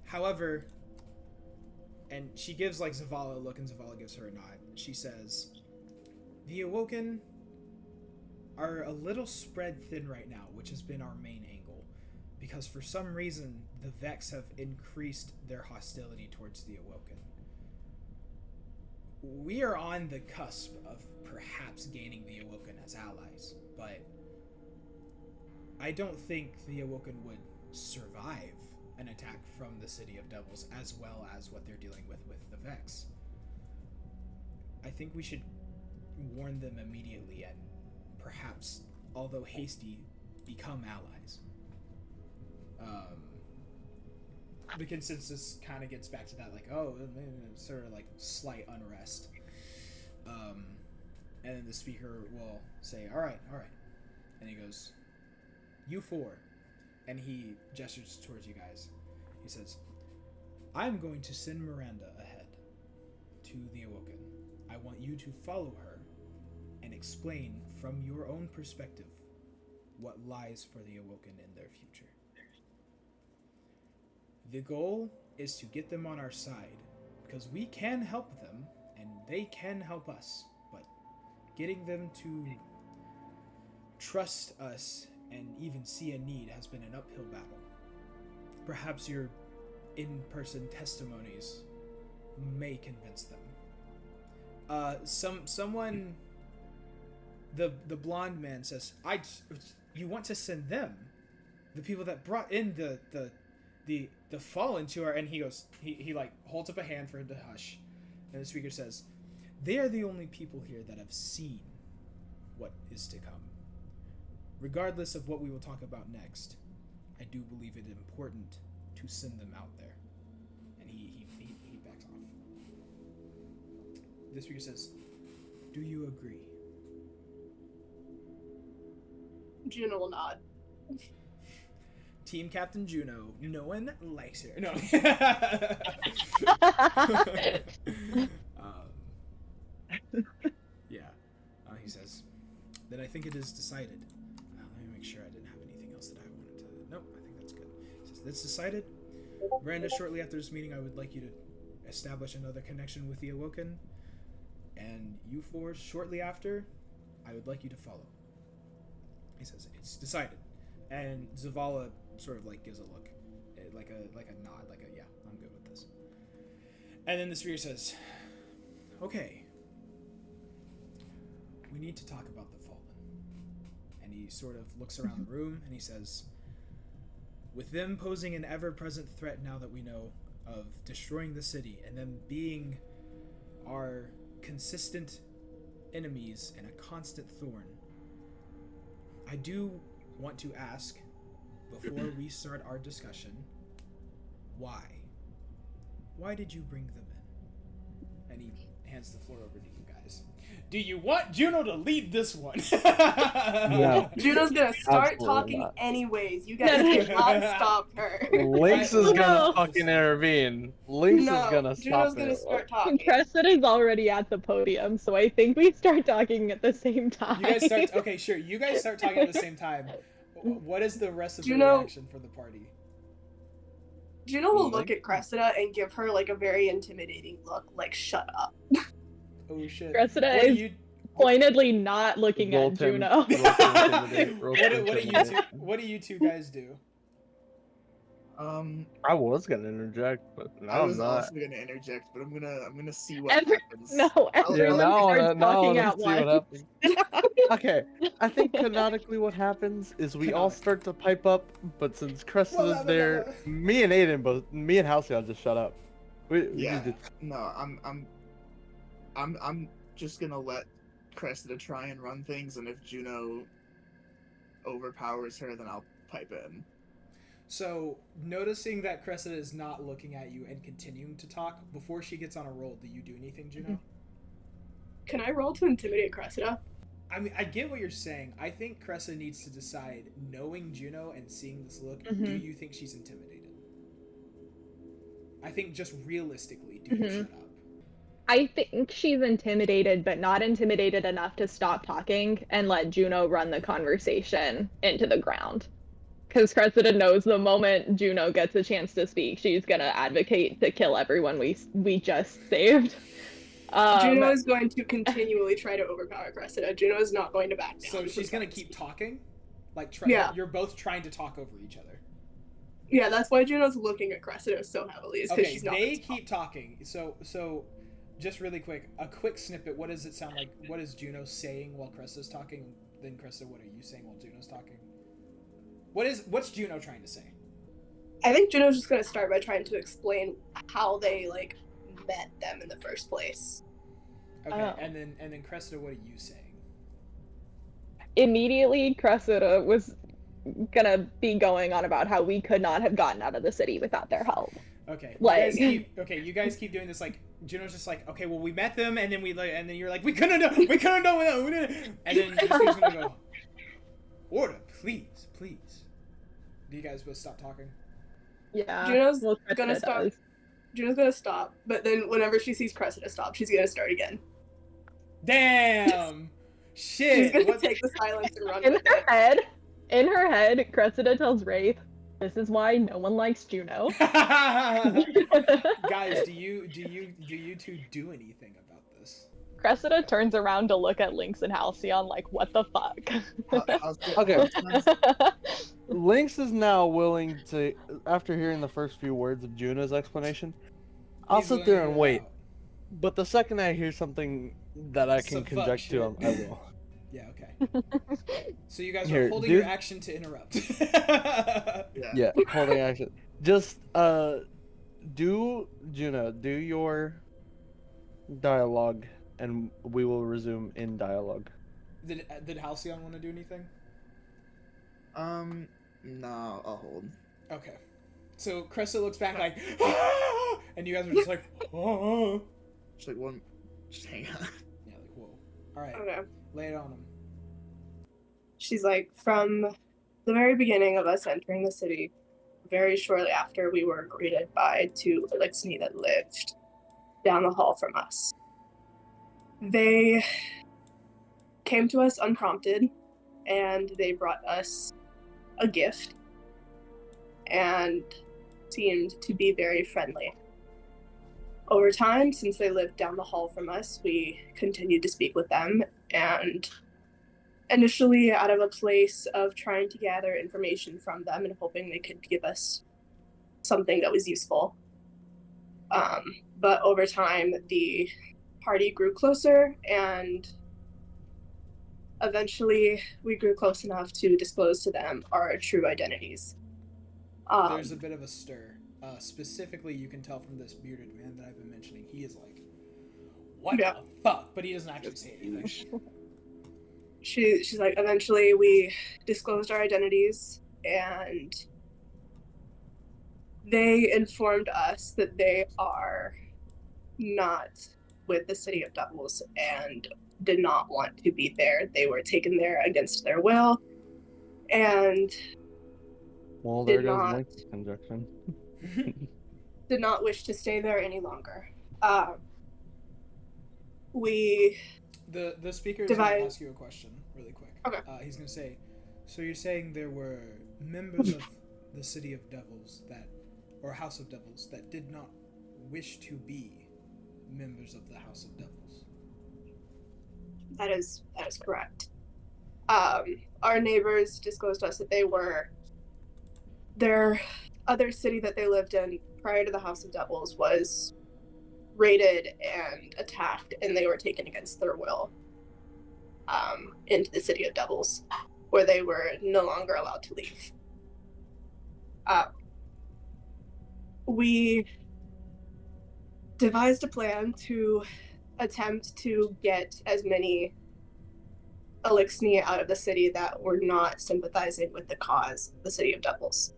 However, and she gives like Zavala a look, and Zavala gives her a nod. She says, the Awoken are a little spread thin right now, which has been our main angle. Because for some reason, the Vex have increased their hostility towards the Awoken. We are on the cusp of perhaps gaining the Awoken as allies, but I don't think the Awoken would survive an attack from the City of Devils as well as what they're dealing with the Vex. I think we should warn them immediately and perhaps, although hasty, become allies. The consensus kind of gets back to that, like, oh, sort of like slight unrest. And then the speaker will say, all right. And he goes, you four. And he gestures towards you guys. He says, I'm going to send Miranda ahead to the Awoken. I want you to follow her and explain from your own perspective what lies for the Awoken in their future. The goal is to get them on our side, because we can help them, and they can help us, but getting them to trust us and even see a need has been an uphill battle. Perhaps your in-person testimonies may convince them. Someone, the blonde man says, you want to send them, the people that brought in the Fallen to our, and he goes, he like holds up a hand for him to hush, and the speaker says, they are the only people here that have seen what is to come. Regardless of what we will talk about next, I do believe it important to send them out there. And he backs off. The speaker says, do you agree? Juno will nod. Team Captain Juno, no one likes her. No. Yeah. He says, then I think it is decided. Let me make sure I didn't have anything else that I wanted to... Nope, I think that's good. He says, that's decided. Miranda, shortly after this meeting, I would like you to establish another connection with the Awoken. And you four, shortly after, I would like you to follow. He says, it's decided. And Zavala sort of like gives a look, like a nod, like a yeah, I'm good with this. And then the speaker says, okay, we need to talk about the Fallen. And he sort of looks around the room and he says, with them posing an ever-present threat now that we know of destroying the city and them being our consistent enemies and a constant thorn, I do want to ask, before we start our discussion, why? Why did you bring them in? And he hands the floor over to you guys. Do you want Juno to lead this one? No. Juno's gonna start Absolutely talking not. anyways. You guys cannot stop her. Lynx is No. gonna fucking intervene. Lynx is gonna stop Juno's it. gonna start talking. Cressida's already at the podium, so I think we start talking at the same time. You guys start. Okay, sure. You guys start talking at the same time. What is the rest of the Juno- reaction for the party? Juno will look at Cressida and give her like a very intimidating look, like shut up. Oh shit. Cressida What do is you? pointedly not looking Roll at to- Juno. roll to intimidate, roll to What do you intimidate. two? What do you two guys do? I was gonna interject, but I now was I'm not. also gonna interject, but I'm gonna see what Every- happens. no, I'll- Yeah, everyone now I starts wanna, now I talking wanna at see what once. happens. Okay, I think canonically what happens is we all Canonic. start to pipe up, but since Creston Blah, is blah, blah, there, blah. me and Aiden both, me and Halcyon just shut up. We Yeah. just, No, I'm just gonna let Cressida try and run things, and if Juno overpowers her, then I'll pipe in. So, noticing that Cressida is not looking at you and continuing to talk, before she gets on a roll, do you do anything, Juno? Can I roll to intimidate Cressida? I mean, I get what you're saying. I think Cressida needs to decide, knowing Juno and seeing this look, do you think she's intimidated? I think just realistically, do you shut up? I think she's intimidated, but not intimidated enough to stop talking and let Juno run the conversation into the ground. Because Cressida knows the moment Juno gets a chance to speak, she's gonna advocate to kill everyone we just saved. Juno is going to continually try to overpower Cressida. Juno is not going to back down. So she's gonna keep talking? Like, Yeah. You're both trying to talk over each other. Yeah, that's why Juno's looking at Cressida so heavily, is because Okay, she's not. they keep talking. So, just really quick, a quick snippet. What does it sound like? What is Juno saying while Cressida's talking? Then Cressida, what are you saying while Juno's talking? What's Juno trying to say? I think Juno's just gonna start by trying to explain how they met them in the first place. Okay, Oh. and then Cressida, what are you saying? Immediately, Cressida was gonna be going on about how we could not have gotten out of the city without their help. Okay, Like- you guys keep doing this. Like, Juno's just like, okay, well, we met them, and then and then you're like, we couldn't have done without, and then she's gonna go, order, please. Do you guys both stop talking? Yeah. Juno's well, gonna Cressida stop. does. Juno's gonna stop, but then whenever she sees Cressida stop, she's gonna start again. Damn! Shit! She's gonna what- take the silence and run In with her head, Cressida tells Wraith, "This is why no one likes Juno." Guys, do you two do anything about this? Cressida turns around to look at Lynx and Halcyon like, what the fuck? Okay. Lynx is now willing to, after hearing the first few words of Juno's explanation, I'll He's sit willing there to and hear wait. out. But the second I hear something that I can Some fuck conject shit. to, I will. Yeah, okay. So you guys are Here, holding dude. your action to interrupt. Yeah, holding action. Just do Juno, do your dialogue, and we will resume in dialogue. Did Halcyon want to do anything? No, I'll hold. Okay. So Cressida looks back like, "Ah!" and you guys are just like, "Oh." Just like one. Just hang on. Yeah, like, whoa. All right, Okay. lay it on him. She's like, from the very beginning of us entering the city, very shortly after, we were greeted by two Elixni that lived down the hall from us. They came to us unprompted, and they brought us a gift, and seemed to be very friendly. Over time, since they lived down the hall from us, we continued to speak with them, and initially out of a place of trying to gather information from them and hoping they could give us something that was useful. But over time, the party grew closer, and eventually we grew close enough to disclose to them our true identities. There's a bit of a stir. Specifically, you can tell from this bearded man that I've been mentioning. He is like, what Yeah. the fuck? But he doesn't actually say anything. She's like, eventually we disclosed our identities, and they informed us that they are not with the City of Devils and did not want to be there. They were taken there against their will, and Well, there Did goes not. Lynx's conjunction. did not wish to stay there any longer. We The speaker is going Divide. to ask you a question really quick. Okay. He's going to say, so you're saying there were members of the City of Devils or House of Devils that did not wish to be members of the House of Devils? That is correct. Our neighbors disclosed to us that their other city that they lived in prior to the House of Devils was raided and attacked, and they were taken against their will into the City of Devils, where they were no longer allowed to leave. We devised a plan to attempt to get as many Elixni out of the city that were not sympathizing with the cause of the City of Devils.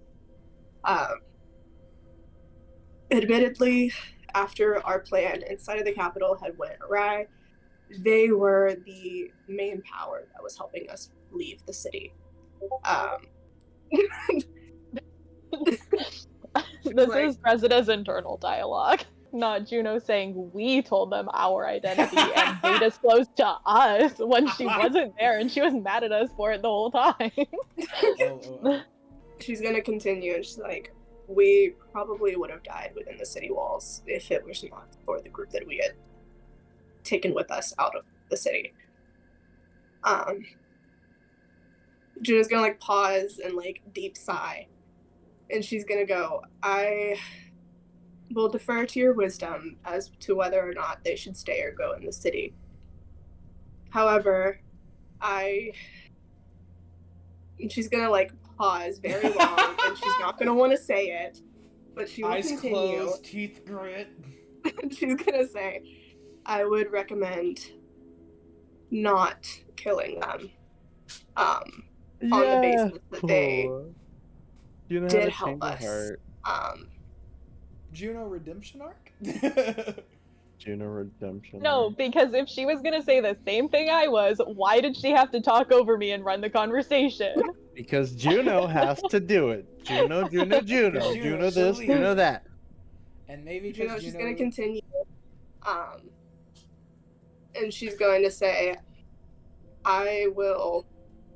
Admittedly, after our plan inside of the capital had went awry, they were the main power that was helping us leave the city. This Like- is Cressida's internal dialogue, not Juno saying we told them our identity and they disclosed to us when she wasn't there and she was mad at us for it the whole time. She's gonna continue, and she's like, we probably would have died within the city walls if it was not for the group that we had taken with us out of the city. Juno's gonna like pause and like deep sigh, and she's gonna go, I will defer to your wisdom as to whether or not they should stay or go in the city. However, and she's gonna like pause very long, and she's not gonna want to say it, but she will Eyes continue. closed, teeth grit. She's gonna say, I would recommend not killing them on the basis that they did help us. Juno redemption arc? Juno redemption. No, because if she was gonna say the same thing I was, why did she have to talk over me and run the conversation? Because Juno has to do it. Juno Juno this, should Juno leave. that. And maybe She's Juno... gonna continue. And she's going to say, I will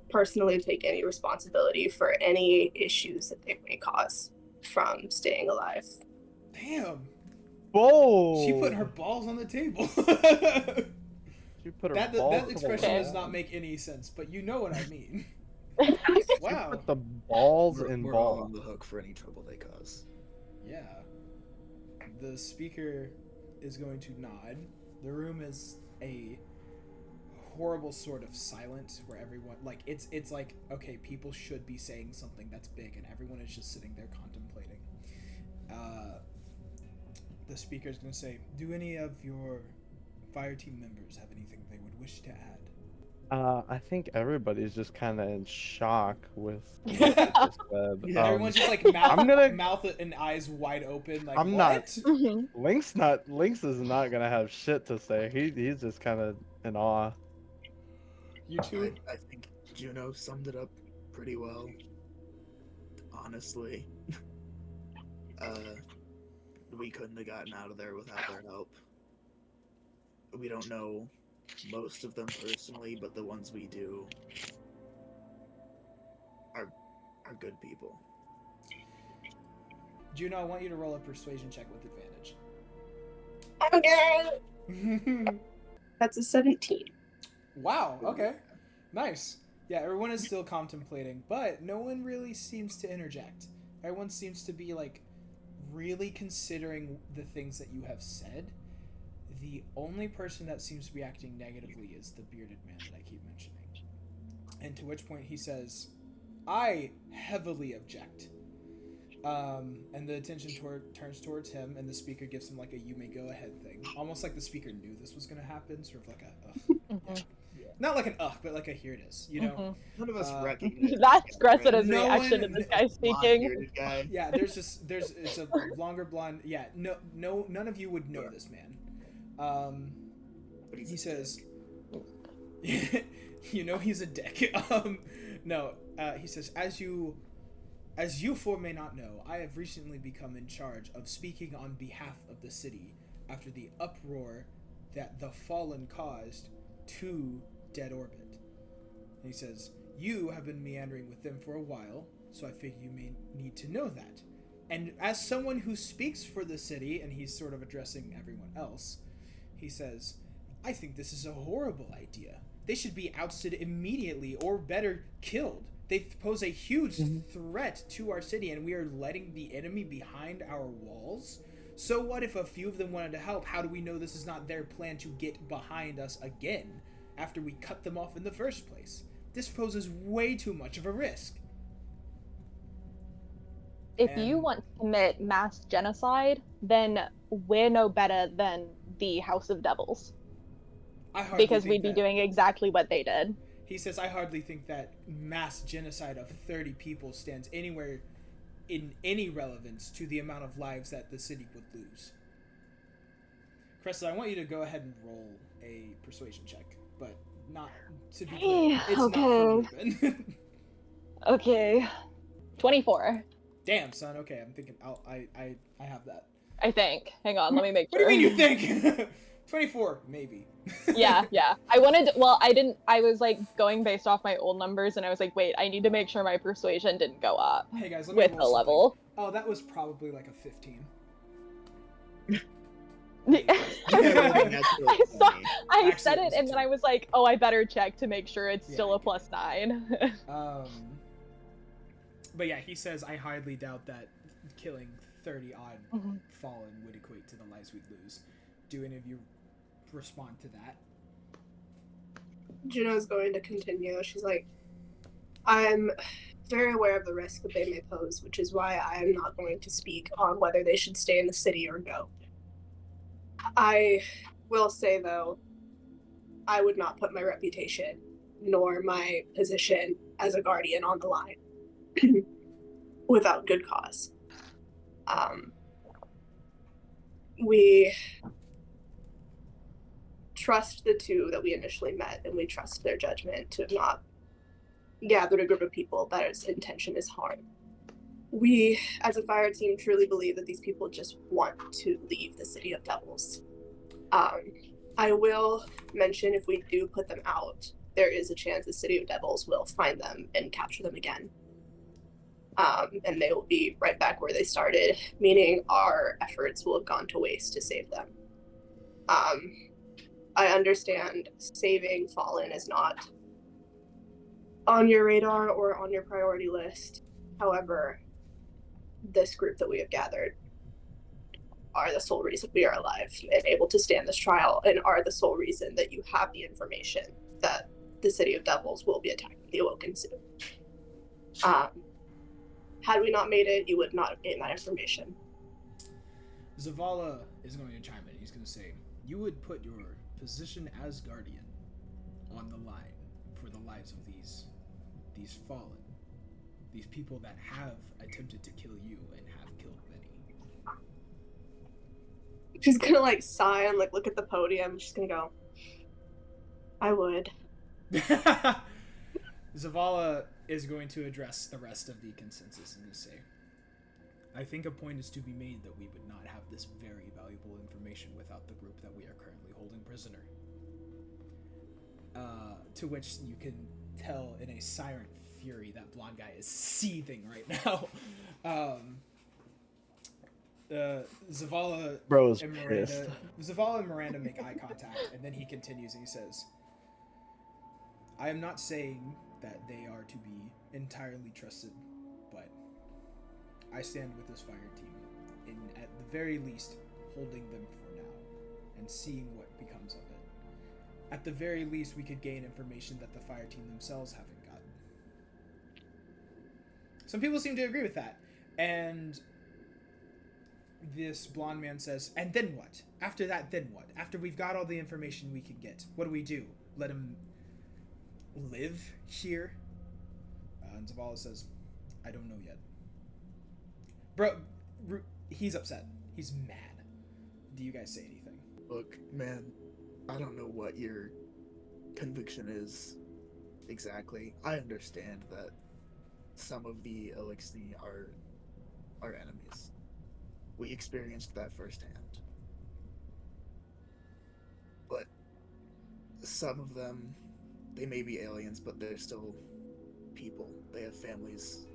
personally take any responsibility for any issues that they may cause from staying alive. Damn. Whoa! She put her balls on the table. She put her that balls on expression the does wall. not make any sense, but you know what I mean. Wow. Put the balls in We're all balls. on the hook for any trouble they cause. Yeah. The speaker is going to nod. The room is a horrible sort of silent where everyone like it's like, okay, people should be saying something that's big and everyone is just sitting there contemplating. The speaker is going to say, do any of your Fireteam members have anything they would wish to add? I think everybody's just kind of in shock with Yeah. what you just said. Yeah, Everyone's just like mouth and eyes wide open like, I'm what? not- Lynx is not gonna have shit to say. He's just kind of in awe. You two? I think Juno summed it up pretty well. Honestly. We couldn't have gotten out of there without their help. We don't know most of them personally, but the ones we do are good people. Juno, I want you to roll a persuasion check with advantage. Okay. That's a 17. Wow, okay. Nice. Yeah, everyone is still contemplating, but no one really seems to interject. Everyone seems to be, like, really considering the things that you have said. The only person that seems to be acting negatively is the bearded man that I keep mentioning. And to which point he says, I heavily object. And the attention turns towards him, and the speaker gives him like a "you may go ahead" thing, almost like the speaker knew this was going to happen, sort of like a ugh. Yeah. Not like an ugh, but like a here it is, you know. None of us recognize That's this guy, Cressida's No reaction one- to this guy speaking. blonde-bearded guy. Yeah, it's a longer blonde. Yeah, no, none of you would know this man. But he's He a says, dick. you know he's a dick. He says, as you four may not know, I have recently become in charge of speaking on behalf of the city after the uproar that the Fallen caused to Dead Orbit. And he says, you have been meandering with them for a while, so I figure you may need to know that. And as someone who speaks for the city, and he's sort of addressing everyone else, he says, I think this is a horrible idea. They should be ousted immediately, or better, killed. They pose a huge Mhm. threat to our city, and we are letting the enemy behind our walls. So what if a few of them wanted to help? How do we know this is not their plan to get behind us again after we cut them off in the first place? This poses way too much of a risk. If And you want to commit mass genocide, then we're no better than the House of Devils. I hardly Because think we'd be that, doing exactly what they did. he says, I hardly think that mass genocide of 30 people stands anywhere in any relevance to the amount of lives that the city would lose. Cressida, I want you to go ahead and roll a persuasion check, but not to be clear. It's not for Ruben. Okay. 24, Damn, son. Okay, I'm thinking. I have that. I think. Hang on, let me make What sure. do you mean you think? 24, maybe. Yeah. I wanted to, well, I didn't, I was like going based off my old numbers and I was like, wait, I need to make sure my persuasion didn't go up Hey guys, let me with roll the something. level. Oh, that was probably like a 15. I saw, I Actually, said it it was and a then 2. I was like, oh, I better check to make sure it's Yeah, still you a +9. But yeah, he says, I hardly doubt that killing 30 odd Mhm. fallen would equate to the lives we'd lose. Do any of you respond to that? Juno's going to continue. She's like, I'm very aware of the risk that they may pose, which is why I am not going to speak on whether they should stay in the city or go. I will say, though, I would not put my reputation nor my position as a guardian on the line without good cause. We trust the two that we initially met, and we trust their judgment to have not gathered a group of people whose intention is harm. We, as a fire team, truly believe that these people just want to leave the City of Devils. I will mention, if we do put them out, there is a chance the City of Devils will find them and capture them again. And they will be right back where they started, meaning our efforts will have gone to waste to save them. I understand saving Fallen is not on your radar or on your priority list. However, this group that we have gathered are the sole reason we are alive and able to stand this trial, and are the sole reason that you have the information that the City of Devils will be attacking the Awoken soon. Had we not made it, you would not have gained that information. Zavala is going to chime in. He's going to say, you would put your position as guardian on the line for the lives of these fallen, these people that have attempted to kill you and have killed many. She's gonna like sigh and like look at the podium. She's gonna go, I would. Zavala is going to address the rest of the consensus and say, I think a point is to be made that we would not have this very valuable information without the group that we are currently holding prisoner. To which you can tell in a siren fury that blonde guy is seething right now. Zavala Bro's and pissed. Miranda, Zavala and Miranda make eye contact, and then he continues and he says, I am not saying that they are to be entirely trusted, but I stand with this fire team in, at the very least, holding them for now and seeing what becomes of it. At the very least, we could gain information that the fire team themselves haven't gotten. Some people seem to agree with that, and this blonde man says, and then what? After that, then what? After we've got all the information we can get, what do we do? Let him live here? And Zavala says, I don't know yet. Bro, he's upset. He's mad. Do you guys say anything? Look, man, I don't know what your conviction is exactly. I understand that some of the Elixir are our enemies. We experienced that firsthand. But some of them, they may be aliens, but they're still people. They have families.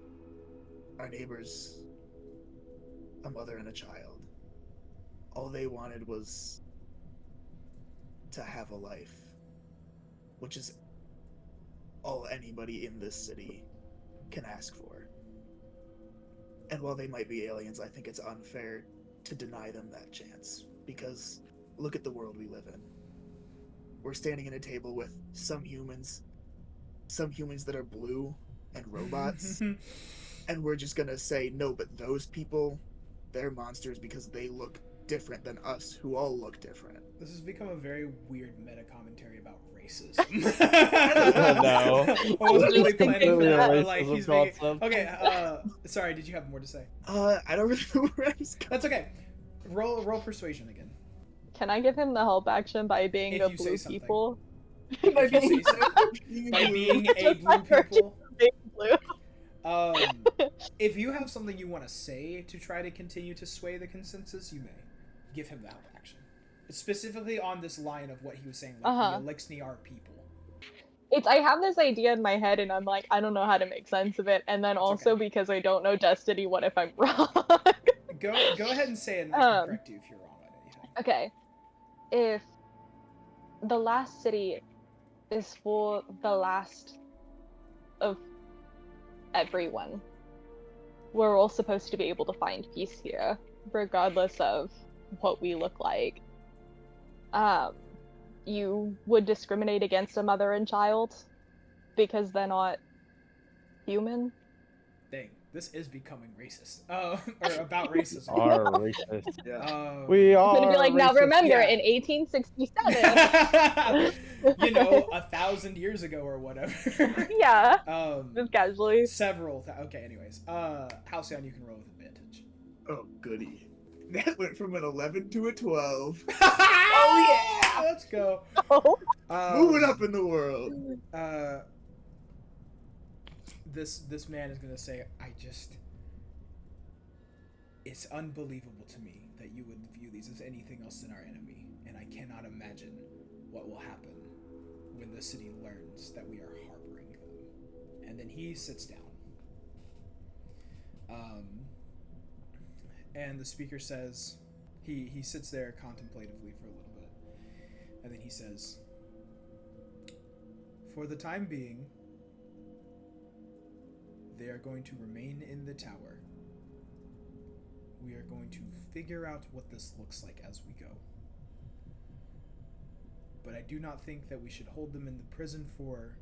Our neighbors, a mother and a child. All they wanted was to have a life, which is all anybody in this city can ask for. And while they might be aliens, I think it's unfair to deny them that chance. Because look at the world we live in. We're standing at a table with some humans that are blue and robots, and we're just gonna say, no, but those people, they're monsters because they look different than us, who all look different. This has become a very weird meta commentary about racism. No. I wasn't really planning for Completely that, a but like racism he's making... concept. Okay, sorry, did you have more to say? I don't really know where I was going. That's okay. Roll persuasion again. Can I give him the help action by being If a you say blue something. people? If you say so. By being a blue people. Being blue. If you have something you want to say to try to continue to sway the consensus, you may give him the help action. Specifically on this line of what he was saying, like the Elixni are people. I have this idea in my head, and I'm like, I don't know how to make sense of it. And then also because I don't know Destiny, what if I'm wrong? Go ahead and say it, and I can correct you if you're wrong on anything. Okay. If the last city is for the last of everyone, we're all supposed to be able to find peace here, regardless of what we look like. You would discriminate against a mother and child because they're not human. Dang, this is becoming racist. Or about racism. Are racist. Yeah. We I'm are. gonna be like, now racist. remember, yeah. in 1867. 1,000 years ago or whatever. Yeah. Just casually. Okay, anyways. Halcyon, you can roll with advantage. Oh, goody. That went from an 11 to a 12. Oh yeah! Let's go. Oh. Moving up in the world. This man is gonna say, it's unbelievable to me that you would view these as anything else than our enemy, and I cannot imagine what will happen when the city learns that we are harboring them. And then he sits down. And the speaker says, he sits there contemplatively for a little bit, and then he says, for the time being, they are going to remain in the tower. We are going to figure out what this looks like as we go. But I do not think that we should hold them in the prison forever,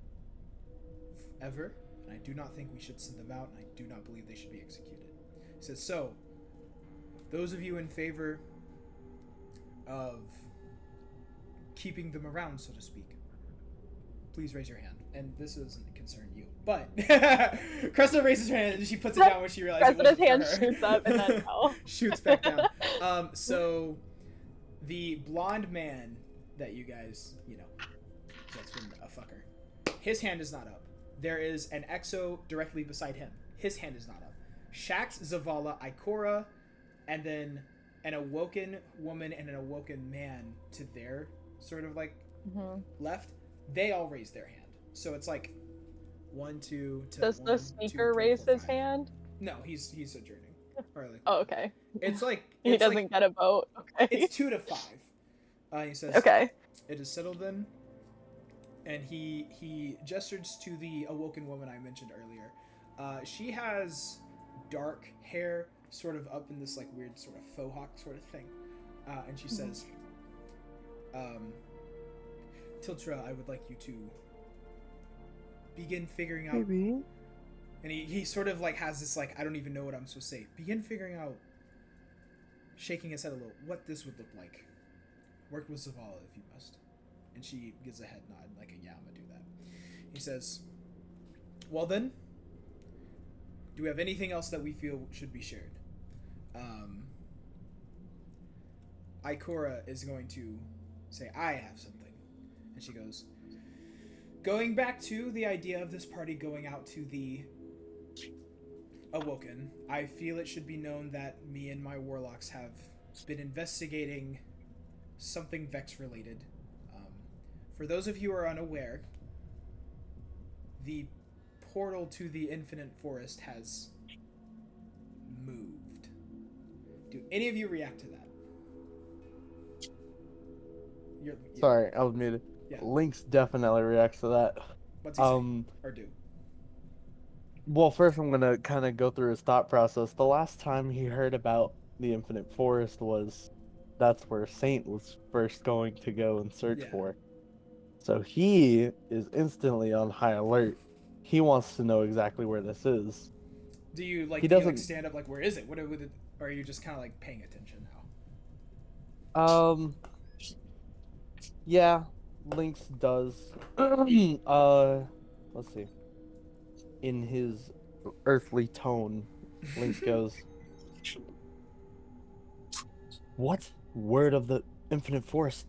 and I do not think we should send them out, and I do not believe they should be executed. He says, so, those of you in favor of keeping them around, so to speak, please raise your hand. And this doesn't concern you, but Cressida raises her hand and she puts it down when she realizes Cressida's it hand wasn't for her. shoots up and then no. Shoots back down. So the blonde man that you guys, that's been a fucker. His hand is not up. There is an Exo directly beside him. His hand is not up. Shax, Zavala, Ikora, and then an awoken woman and an awoken man to their sort of left. They all raise their hand. So it's like 1, 2 to Does the speaker raise his hand? No, he's adjourning. Or Oh, okay. It's like He doesn't get a vote. Okay. It's 2 to 5. He says, okay. It is settled then. And he gestures to the awoken woman I mentioned earlier. She has dark hair, sort of up in this weird sort of faux hawk sort of thing. And she says, Tiltra, I would like you to begin figuring out. Maybe. And he sort of has this I don't even know what I'm supposed to say. Begin figuring out, shaking his head a little, what this would look like. Work with Zavala if you must. And she gives a head nod, yeah, I'm gonna do that. He says, well then, do we have anything else that we feel should be shared? Ikora is going to say, I have something. And she goes, going back to the idea of this party going out to the Awoken, I feel it should be known that me and my warlocks have been investigating something Vex related. For those of you who are unaware, the portal to the Infinite Forest has moved. Do any of you react to that? You're Sorry, I was muted. Yeah. Lynx definitely reacts to that. What's he saying? Or do? Well, first I'm gonna kind of go through his thought process. The last time he heard about the Infinite Forest was that's where Saint was first going to go and search Yeah. for. So he is instantly on high alert. He wants to know exactly where this is. Do you like He do you like doesn't. stand up like where is it? What would it, or are you just kind of like paying attention now? Yeah, Lynx does. Let's see. In his earthly tone, Lynx goes, "What? Word of the Infinite Forest?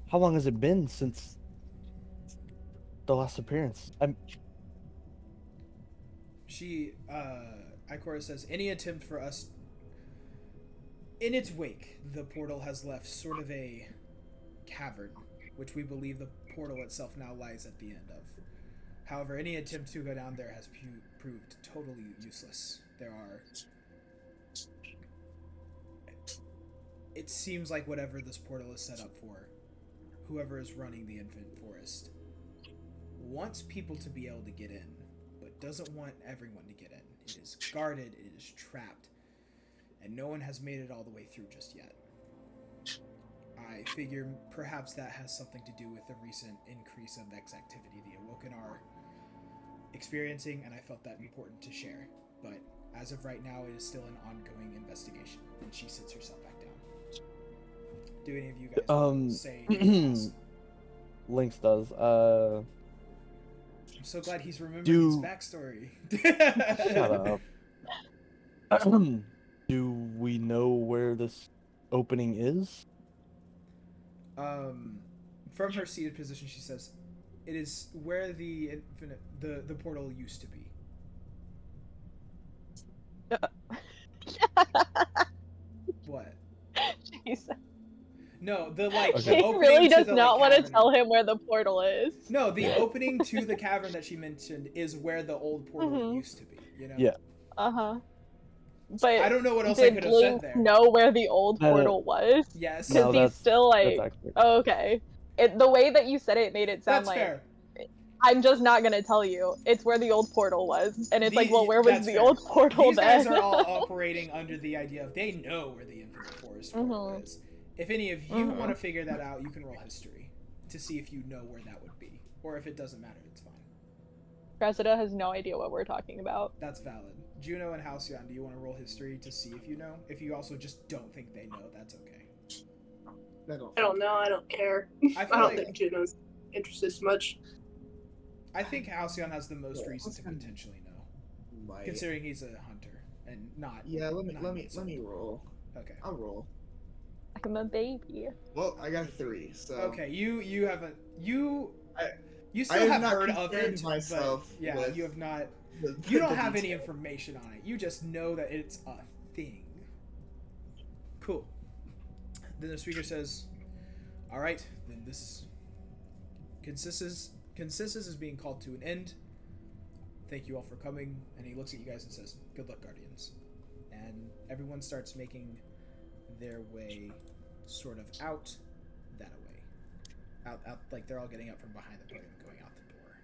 How long has it been since the last appearance? Ikora says, any attempt for us. In its wake, the portal has left sort of a cavern, which we believe the portal itself now lies at the end of. However, any attempt to go down there has proved totally useless. It seems like whatever this portal is set up for, whoever is running the Infinite Forest, wants people to be able to get in, but doesn't want everyone to get in. It is guarded, it is trapped, and no one has made it all the way through just yet. I figure perhaps that has something to do with the recent increase of Vex activity the Awoken are experiencing, and I felt that important to share. But as of right now, it is still an ongoing investigation, and she sits herself back down. Do any of you guys say anything else? Lynx does. I'm so glad he's remembering his backstory. Shut up. Do we know where this opening is? From her seated position, she says, "It is where the portal used to be." What? Jesus. No, the like. Okay. The He opening really to does the, not like, want to cavern. tell him where the portal is. No, the opening to the cavern that she mentioned is where the old portal used to be. You know. Yeah. Uh-huh. But I don't know what else I did could have said Link there. know where the old portal was? Yes. Because No, he's still like, that's accurate. oh, okay. The way that you said it made it sound That's like fair. I'm just not gonna tell you. It's where the old portal was, and it's like, well, where was That's the fair. old portal These then? guys are all operating under the idea of they know where the Infinite Forest portal is. If any of you want to figure that out, you can roll history to see if you know where that would be, or if it doesn't matter, it's fine. Cressida has no idea what we're talking about. That's valid. Juno and Halcyon, do you want to roll history to see if you know? If you also just don't think they know, that's okay. I don't know. I don't care. I don't think Juno's interested as much. I think Halcyon has the most reason to potentially know, considering he's a hunter and not. Yeah, let me roll. Okay. I'll roll. I'm a baby. Well, I got 3. So okay, you haven't you I still have not heard of it, myself. but yeah, you have not. You don't have any information on it. You just know that it's a thing. Cool. Then the speaker says, "All right, then this consensus is being called to an end. Thank you all for coming." And he looks at you guys and says, "Good luck, Guardians." And everyone starts making their way sort of out that way. Out like they're all getting up from behind the podium, going out the door.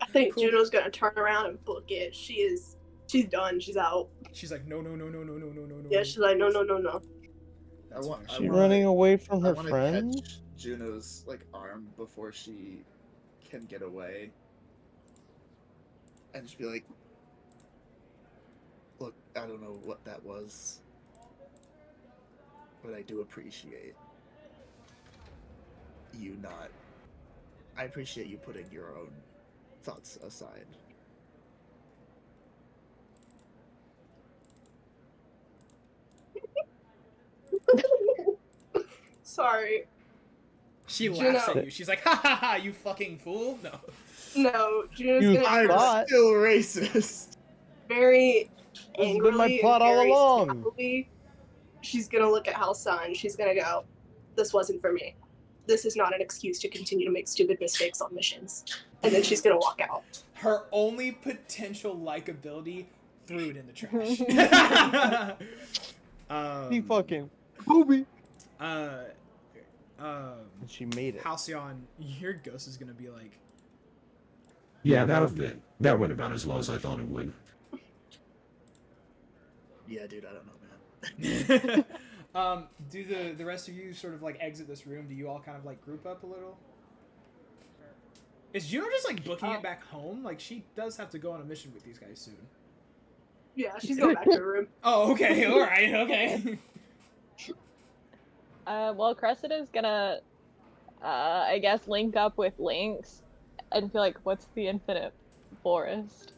I think Juno's gonna turn around and book it. She's done. She's out. She's like, no. Yeah, she's like, no. She's running away from her friend? Catch Juno's arm before she can get away, and just be like, "Look, I don't know what that was, but I do appreciate you not. I appreciate you putting your own thoughts aside." Sorry. She laughs at you. She's like, ha ha ha, you fucking fool. No, Juno's I'm still racist. Very It's been my angrily plot and all very along. slowly, she's gonna look at Halcyon and she's gonna go, "This wasn't for me. This is not an excuse to continue to make stupid mistakes on missions." And then she's gonna walk out. Her only potential likability threw it in the trash. He fucking Kobe. And she made it. Halcyon, your ghost is gonna be like, Yeah, that went about as low as I thought it would. Yeah, dude, I don't know, man. Do the rest of you sort of like exit this room? Do you all kind of like group up a little? Is Juno just like booking it back home? Like she does have to go on a mission with these guys soon. Yeah, she's going back to her room. Oh, okay, all right, okay. Well, Cressida's gonna, I guess, link up with Lynx and feel like, what's the infinite forest?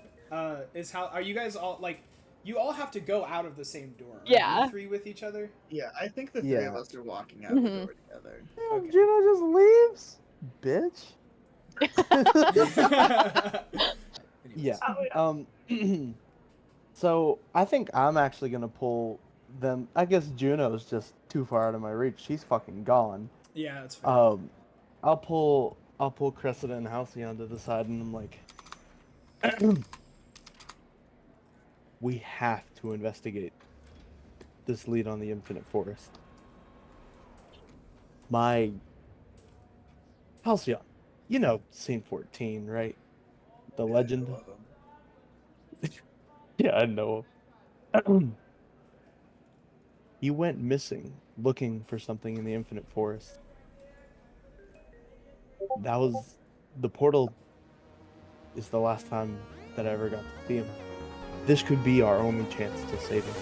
Is how are you guys all like? You all have to go out of the same door. Are Yeah. you three with each other? Yeah, I think the three Yeah. of us are walking out the door together. Okay. Juno just leaves, bitch. Yeah. Oh, yeah. So I think I'm actually gonna pull them. I guess Juno's just too far out of my reach. She's fucking gone. Yeah, that's fair. I'll pull Cressida and Halcyon to the side, and I'm like, we have to investigate this lead on the Infinite Forest. My Halcyon, you know Scene 14, right? The legend. Love 'em. Yeah, I know. He went missing looking for something in the Infinite Forest. That was the portal is the last time that I ever got to see him. This could be our only chance to save him.